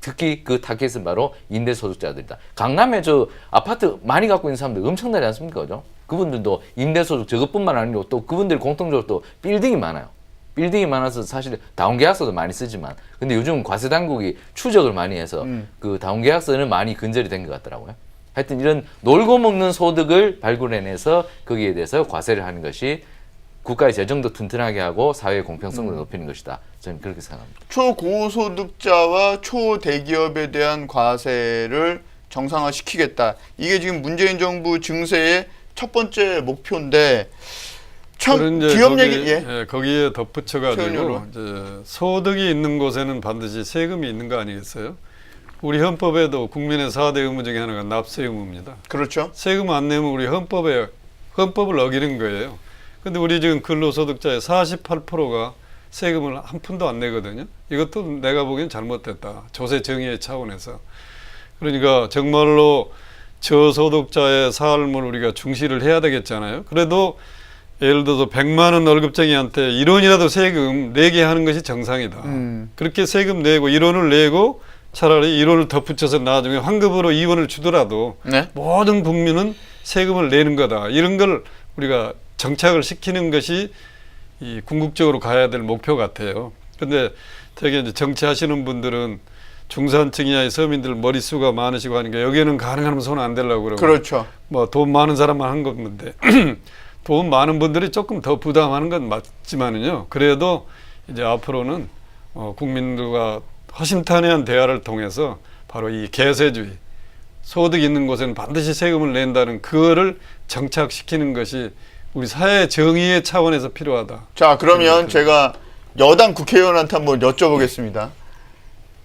특히 그 타겟은 바로 임대소득자들이다. 강남에 저 아파트 많이 갖고 있는 사람들 엄청나지 않습니까? 그죠? 그분들도 임대소득 저것뿐만 아니고 또 그분들 공통적으로 또 빌딩이 많아요. 빌딩이 많아서 사실 다운계약서도 많이 쓰지만 근데 요즘 과세 당국이 추적을 많이 해서 그 다운계약서는 많이 근절이 된 것 같더라고요. 하여튼 이런 놀고 먹는 소득을 발굴해내서 거기에 대해서 과세를 하는 것이 국가의 재정도 튼튼하게 하고 사회의 공평성을 높이는 것이다. 저는 그렇게 생각합니다. 초고소득자와 초대기업에 대한 과세를 정상화시키겠다. 이게 지금 문재인 정부 증세의 첫 번째 목표인데 참 기업 얘기 거기에 덧붙여가지고 표현으로. 이제 소득이 있는 곳에는 반드시 세금이 있는 거 아니겠어요? 우리 헌법에도 국민의 4대 의무 중에 하나가 납세 의무입니다. 그렇죠. 세금 안 내면 우리 헌법을 어기는 거예요. 근데 우리 지금 근로소득자의 48%가 세금을 한 푼도 안 내거든요. 이것도 내가 보기엔 잘못됐다. 조세 정의의 차원에서. 그러니까 정말로 저소득자의 삶을 우리가 중시를 해야 되겠잖아요. 그래도 예를 들어서 100만 원 월급쟁이한테 1원이라도 세금 내게 하는 것이 정상이다. 그렇게 세금 내고 1원을 내고 차라리 1원을 덧붙여서 나중에 환급으로 2원을 주더라도 네. 모든 국민은 세금을 내는 거다. 이런 걸 우리가 정착을 시키는 것이 이 궁극적으로 가야 될 목표 같아요. 근데 되게 이제 정치하시는 분들은 중산층이나 서민들 머릿수가 많으시고 하니까 여기에는 가능하면 손 안 대려고 그러고 그렇죠. 뭐 돈 많은 사람만 한 건데 돈 많은 분들이 조금 더 부담하는 건 맞지만은요. 그래도 이제 앞으로는 국민들과 허심탄회한 대화를 통해서 바로 이 계세주의, 소득 있는 곳에는 반드시 세금을 낸다는 그거를 정착시키는 것이 우리 사회 정의의 차원에서 필요하다. 자, 그러면 제가 여당 국회의원한테 한번 여쭤보겠습니다.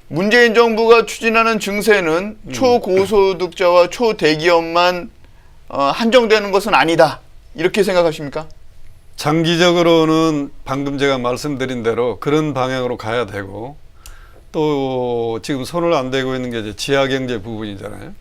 문재인 정부가 추진하는 증세는 초고소득자와 초대기업만 한정되는 것은 아니다. 이렇게 생각하십니까? 장기적으로는 방금 제가 말씀드린 대로 그런 방향으로 가야 되고 또 지금 손을 안 대고 있는 게 이제 지하경제 부분이잖아요.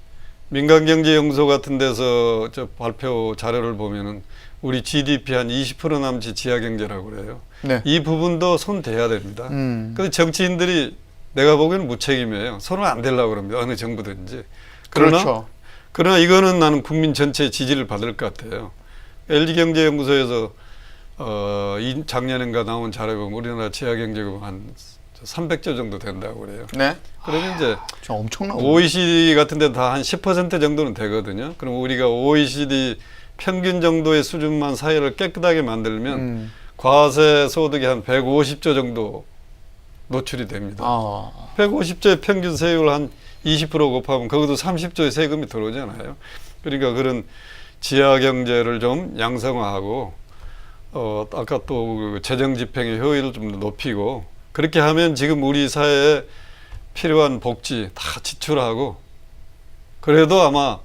민간경제연구소 같은 데서 저 발표 자료를 보면은 우리 GDP 한 20% 남짓 지하경제라고 그래요. 네. 이 부분도 손 대야 됩니다. 근데 정치인들이 내가 보기에는 무책임이에요. 손을 안 대려고 그럽니다. 어느 정부든지. 그러나 그렇죠. 그러나 이거는 나는 국민 전체의 지지를 받을 것 같아요. LG경제연구소에서 작년인가 나온 자료에 보면 우리나라 지하경제금 한 300조 정도 된다고 그래요. 네. 그러면 이제 저 엄청나고. OECD 같은 데 다 한 10% 정도는 되거든요. 그럼 우리가 OECD 평균 정도의 수준만 사회를 깨끗하게 만들면 과세 소득이 한 150조 정도 노출이 됩니다. 150조의 평균 세율 한 20% 곱하면 거기도 30조의 세금이 들어오잖아요. 그러니까 그런 지하 경제를 좀 양성화하고 아까 또 재정 집행의 효율을 좀 높이고 그렇게 하면 지금 우리 사회에 필요한 복지 다 지출하고 그래도 아마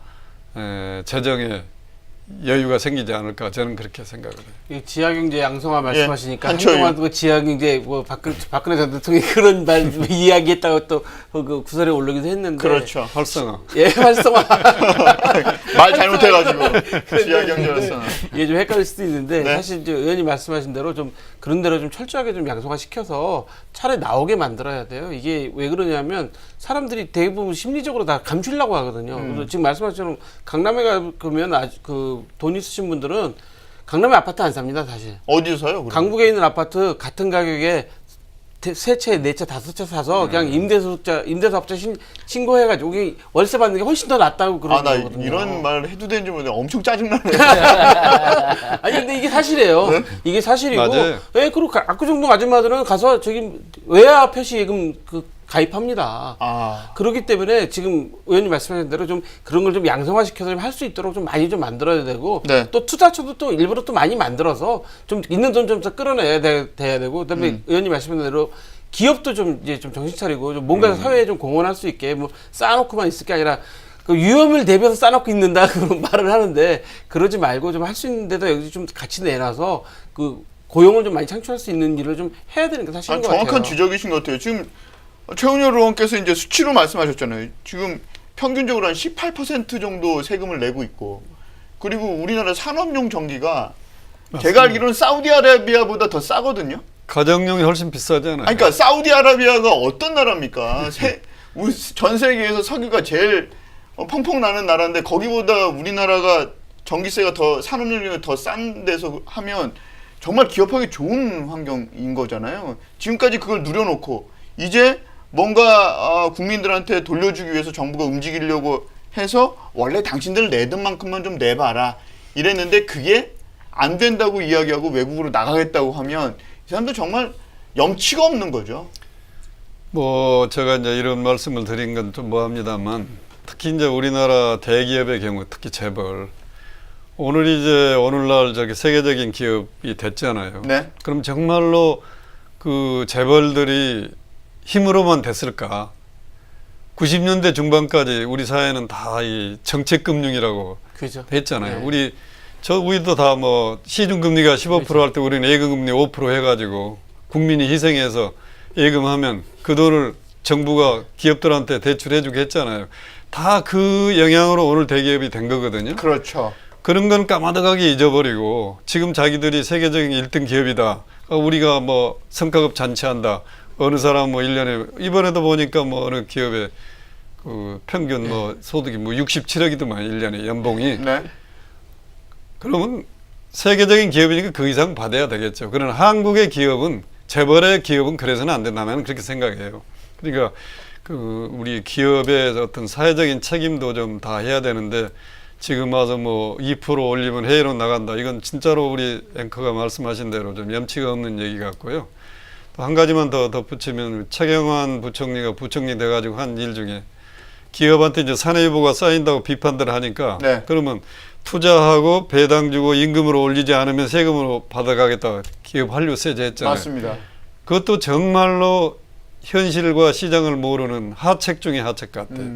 재정에 여유가 생기지 않을까 저는 그렇게 생각을 해요. 이 지하경제 양성화 말씀하시니까 한초유. 한동안 그 지하경제 뭐 박근혜 전 대통령이 그런 말 이야기했다고 또 그 구설에 올르기도 했는데. 그렇죠. 활성화. 예, 활성화. 말 잘못해가지고 지하 경제였어. 이게 좀 헷갈릴 수도 있는데 네. 사실 이제 의원님 말씀하신 대로 좀 그런 대로 좀 철저하게 좀 양성화 시켜서 차라리 나오게 만들어야 돼요. 이게 왜 그러냐면 사람들이 대부분 심리적으로 다 감추려고 하거든요. 그래서 지금 말씀하신 것처럼 강남에 가면 아주 그 돈 있으신 분들은 강남에 아파트 안 삽니다, 사실. 어디서 사요? 그럼? 강북에 있는 아파트 같은 가격에 세 채, 네 채, 다섯 채 사서 그냥 임대사업자 신고해가지고 여기 월세 받는 게 훨씬 더 낫다고 그러는 나 거거든요. 이런 말 해도 되는지 모르겠는데 엄청 짜증나네. 아니 근데 이게 사실이에요. 네? 이게 사실이고. 맞아요. 예, 그리고 압구정동 아줌마들은 가서 저기 외야 표시예금 가입합니다. 그렇기 때문에 지금 의원님 말씀하신 대로 좀 그런 걸 좀 양성화시켜서 좀 할 수 있도록 좀 많이 좀 만들어야 되고 네. 또 투자처도 또 일부러 또 많이 만들어서 좀 있는 돈 좀 더 끌어내야 돼야 되고 그다음에 의원님 말씀하신 대로 기업도 좀 이제 좀 정신 차리고 좀 뭔가 사회에 좀 공헌할 수 있게 뭐 쌓아놓고만 있을 게 아니라 그 위험을 대비해서 쌓아놓고 있는다 그런 말을 하는데 그러지 말고 좀 할 수 있는 데도 여기 좀 같이 내놔서 그 고용을 좀 많이 창출할 수 있는 일을 좀 해야 되는 게 사실인 것 같아요. 정확한 지적이신 것 같아요. 지금 최은열 의원께서 이제 수치로 말씀하셨잖아요. 지금 평균적으로 한 18% 정도 세금을 내고 있고 그리고 우리나라 산업용 전기가 제가 알기로는 사우디아라비아보다 더 싸거든요. 가정용이 훨씬 비싸잖아요. 아니, 그러니까 사우디아라비아가 어떤 나라입니까? 전 세계에서 석유가 제일 펑펑 나는 나라인데 거기보다 우리나라가 전기세가 더 산업용이 더 싼 데서 하면 정말 기업하기 좋은 환경인 거잖아요. 지금까지 그걸 누려놓고 이제 뭔가 국민들한테 돌려주기 위해서 정부가 움직이려고 해서 원래 당신들 내던 만큼만 좀 내봐라 이랬는데 그게 안 된다고 이야기하고 외국으로 나가겠다고 하면 이 사람들 정말 염치가 없는 거죠. 뭐 제가 이제 이런 말씀을 드린 건 좀 뭐합니다만 특히 이제 우리나라 대기업의 경우 특히 재벌 오늘날 저기 세계적인 기업이 됐잖아요. 네. 그럼 정말로 그 재벌들이 힘으로만 됐을까? 90년대 중반까지 우리 사회는 다 이 정책금융이라고 그죠. 했잖아요. 네. 우리도 다 뭐 시중금리가 15% 할 때 우리는 예금금리 5% 해가지고 국민이 희생해서 예금하면 그 돈을 정부가 기업들한테 대출해주게 했잖아요. 다 그 영향으로 오늘 대기업이 된 거거든요. 그렇죠. 그런 건 까마득하게 잊어버리고 지금 자기들이 세계적인 1등 기업이다. 우리가 뭐 성과급 잔치한다. 어느 사람 뭐 1년에 이번에도 보니까 뭐 어느 기업의 그 평균 뭐 소득이 뭐 67억이더만 1년에 연봉이. 네. 그러면 세계적인 기업이니까 그 이상 받아야 되겠죠. 그러나 한국의 기업은 재벌의 기업은 그래서는 안 된다. 나는 그렇게 생각해요. 그러니까 그 우리 기업의 어떤 사회적인 책임도 좀 다 해야 되는데 지금 와서 뭐 2% 올리면 해외로 나간다. 이건 진짜로 우리 앵커가 말씀하신 대로 좀 염치가 없는 얘기 같고요. 또 한 가지만 더 덧붙이면 최경환 부총리가 부총리 돼가지고 한 일 중에 기업한테 이제 사내유보가 쌓인다고 비판들 하니까 네. 그러면 투자하고 배당 주고 임금으로 올리지 않으면 세금으로 받아가겠다. 기업 한류세제 했잖아요. 맞습니다. 그것도 정말로 현실과 시장을 모르는 하책 중에 하책 같아요.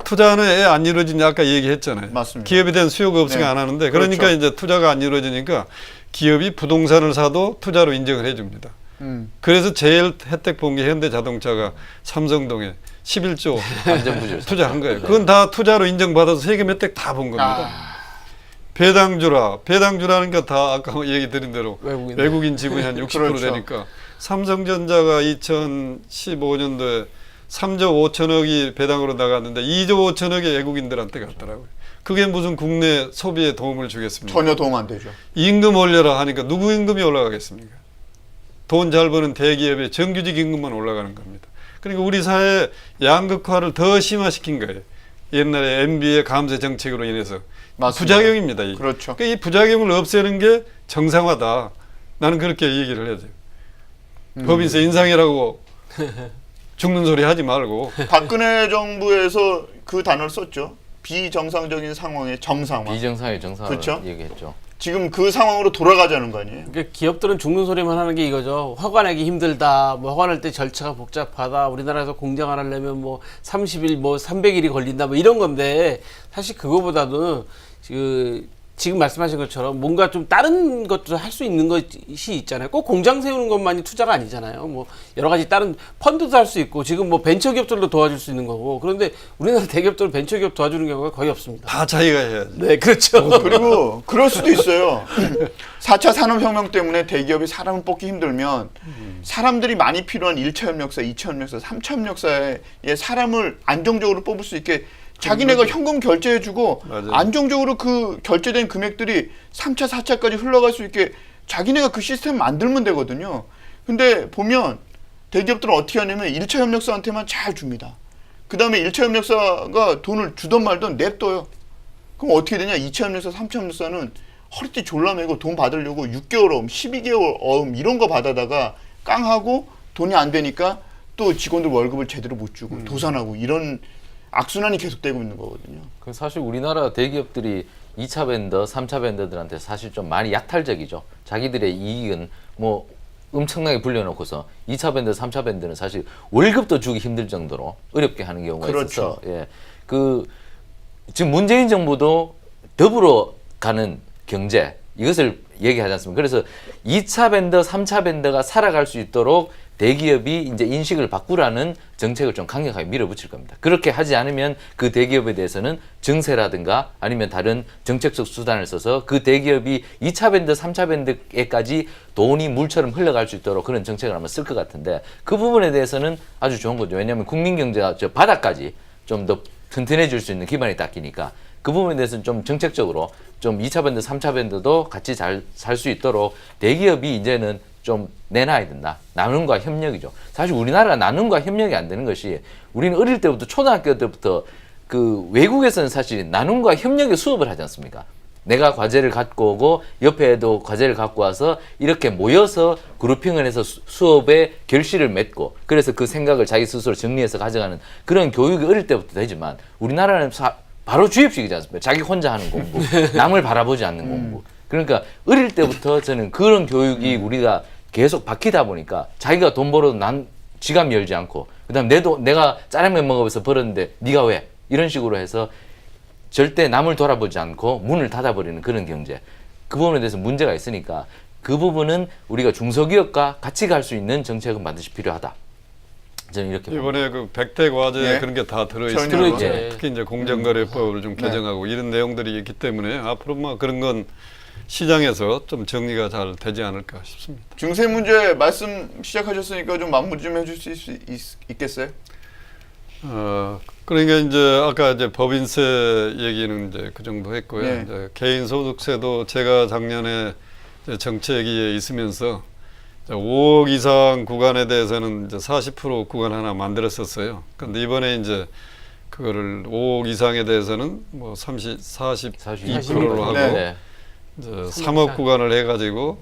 투자는 왜 안 이루어지냐 아까 얘기했잖아요. 맞습니다. 기업에 대한 수요가 없으니까 네. 안 하는데 그러니까 그렇죠. 이제 투자가 안 이루어지니까 기업이 부동산을 사도 투자로 인정을 해줍니다. 그래서 제일 혜택 본 게 현대자동차가 삼성동에 11조 안전부조 투자한 거예요. 그건 다 투자로 인정받아서 세금 혜택 다 본 겁니다. 배당 주라는 게 다 아까 얘기 드린 대로 외국인 지분이 한 60% 그렇죠. 되니까 삼성전자가 2015년도에 3조 5천억이 배당으로 나갔는데 2조 5천억이 외국인들한테 갔더라고요. 그게 무슨 국내 소비에 도움을 주겠습니까? 전혀 도움 안 되죠. 임금 올려라 하니까 누구 임금이 올라가겠습니까? 돈 잘 버는 대기업의 정규직 임금만 올라가는 겁니다. 그러니까 우리 사회 양극화를 더 심화시킨 거예요. 옛날에 MB의 감세 정책으로 인해서. 맞습니다. 부작용입니다. 이게. 그렇죠. 그러니까 이 부작용을 없애는 게 정상화다. 나는 그렇게 얘기를 해야죠. 법인세 인상이라고 죽는 소리 하지 말고. 박근혜 정부에서 그 단어를 썼죠. 비정상적인 상황의 정상화. 비정상의 정상을 그렇죠? 얘기했죠. 지금 그 상황으로 돌아가자는 거 아니에요? 그러니까 기업들은 죽는 소리만 하는 게 이거죠. 허가내기 힘들다. 뭐 허가낼 때 절차가 복잡하다. 우리나라에서 공장 하나 내면 뭐 30일, 뭐 300일이 걸린다. 뭐 이런 건데 사실 그거보다는 지금 말씀하신 것처럼 뭔가 좀 다른 것도 할 수 있는 것이 있잖아요. 꼭 공장 세우는 것만이 투자가 아니잖아요. 뭐 여러 가지 다른 펀드도 할 수 있고 지금 뭐 벤처기업들도 도와줄 수 있는 거고. 그런데 우리나라 대기업들은 벤처기업 도와주는 경우가 거의 없습니다. 다 자기가 해야지. 네, 그렇죠. 그리고 그럴 수도 있어요. 4차 산업혁명 때문에 대기업이 사람을 뽑기 힘들면 사람들이 많이 필요한 1차 협력사, 2차 협력사, 3차 협력사에 사람을 안정적으로 뽑을 수 있게 자기네가 현금 결제해주고 맞아요. 안정적으로 그 결제된 금액들이 3차, 4차까지 흘러갈 수 있게 자기네가 그 시스템 만들면 되거든요. 근데 보면 대기업들은 어떻게 하냐면 1차 협력사한테만 잘 줍니다. 그 다음에 1차 협력사가 돈을 주던 말던 냅둬요. 그럼 어떻게 되냐? 2차 협력사, 3차 협력사는 허리띠 졸라매고 돈 받으려고 6개월 어음, 12개월 어음 이런 거 받아다가 깡하고 돈이 안 되니까 또 직원들 월급을 제대로 못 주고 도산하고 이런 악순환이 계속되고 있는 거거든요. 그 사실 우리나라 대기업들이 2차 벤더, 3차 벤더들한테 사실 좀 많이 약탈적이죠. 자기들의 이익은 뭐 엄청나게 불려놓고서 2차 벤더, 3차 벤더는 사실 월급도 주기 힘들 정도로 어렵게 하는 경우가 그렇죠. 있어서 지금 문재인 정부도 더불어 가는 경제 이것을 얘기하지 않습니까? 그래서 2차 벤더, 3차 벤더가 살아갈 수 있도록 대기업이 이제 인식을 바꾸라는 정책을 좀 강력하게 밀어붙일 겁니다. 그렇게 하지 않으면 그 대기업에 대해서는 증세라든가 아니면 다른 정책적 수단을 써서 그 대기업이 2차 밴드, 3차 밴드에까지 돈이 물처럼 흘러갈 수 있도록 그런 정책을 한번 쓸 것 같은데 그 부분에 대해서는 아주 좋은 거죠. 왜냐하면 국민경제가 저 바닥까지 좀 더 튼튼해질 수 있는 기반이 닦이니까 그 부분에 대해서는 좀 정책적으로 좀 2차 밴드, 3차 밴드도 같이 잘 살 수 있도록 대기업이 이제는 좀 내놔야 된다. 나눔과 협력이죠. 사실 우리나라가 나눔과 협력이 안 되는 것이 우리는 어릴 때부터 초등학교 때부터 그 외국에서는 사실 나눔과 협력의 수업을 하지 않습니까? 내가 과제를 갖고 오고 옆에도 과제를 갖고 와서 이렇게 모여서 그룹핑을 해서 수업에 결실을 맺고 그래서 그 생각을 자기 스스로 정리해서 가져가는 그런 교육이 어릴 때부터 되지만 우리나라는 바로 주입식이지 않습니까? 자기 혼자 하는 공부, 남을 바라보지 않는 공부. 그러니까 어릴 때부터 저는 그런 교육이 우리가 계속 바뀌다 보니까 자기가 돈 벌어도 난 지갑 열지 않고 그다음 내가 짜장면 먹으면서 벌었는데 네가 왜? 이런 식으로 해서 절대 남을 돌아보지 않고 문을 닫아버리는 그런 경제. 그 부분에 대해서 문제가 있으니까 그 부분은 우리가 중소기업과 같이 갈 수 있는 정책은 반드시 필요하다. 저는 이렇게 이번에 그 100대 과제에 예. 그런 게 다 들어있어요. 들어있죠. 특히 이제 공정거래법을 좀 개정하고 이런 내용들이 있기 때문에 앞으로 뭐 그런 건 시장에서 좀 정리가 잘 되지 않을까 싶습니다. 증세 문제 말씀 시작하셨으니까 좀 마무리 좀 해주실 수 있겠어요? 그러니까 이제 아까 이제 법인세 얘기는 이제 그 정도 했고요. 네. 이제 개인소득세도 제가 작년에 이제 정책위에 있으면서 5억 이상 구간에 대해서는 이제 40% 구간 하나 만들었었어요. 그런데 이번에 이제 그거를 5억 이상에 대해서는 뭐 42%로 하고 네. 이제 3억 구간을 해가지고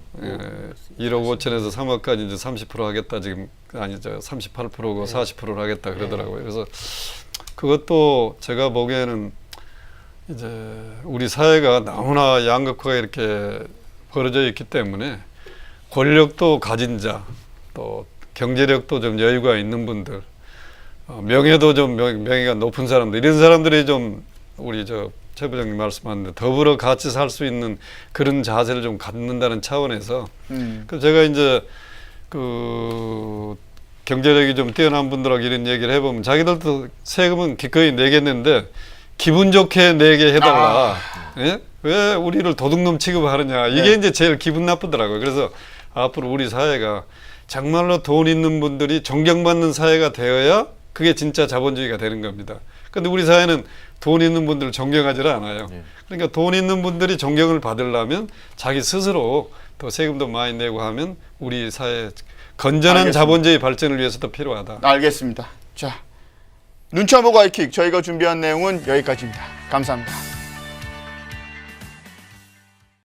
1억 5천에서 3억까지 이제 30% 하겠다 지금 아니죠 38%고 40%를 하겠다 그러더라고요. 그래서 그것도 제가 보기에는 이제 우리 사회가 너무나 양극화가 이렇게 벌어져 있기 때문에 권력도 가진 자, 또 경제력도 좀 여유가 있는 분들, 명예도 좀 명예가 높은 사람들 이런 사람들이 좀 우리 최 부장님 말씀하는데 더불어 같이 살 수 있는 그런 자세를 좀 갖는다는 차원에서 그래서 제가 이제 그 경제력이 좀 뛰어난 분들하고 이런 얘기를 해보면 자기들도 세금은 기꺼이 내겠는데 기분 좋게 내게 해달라. 예? 왜 우리를 도둑놈 취급하느냐 이게 이제 제일 기분 나쁘더라고요. 그래서 앞으로 우리 사회가 정말로 돈 있는 분들이 존경받는 사회가 되어야 그게 진짜 자본주의가 되는 겁니다. 근데 우리 사회는 돈 있는 분들을 존경하지 않아요. 그러니까 돈 있는 분들이 존경을 받으려면 자기 스스로 더 세금도 많이 내고 하면 우리 사회 건전한 알겠습니다. 자본주의 발전을 위해서도 필요하다. 알겠습니다. 자, 눈치 안 보고 하이킥 저희가 준비한 내용은 여기까지입니다. 감사합니다.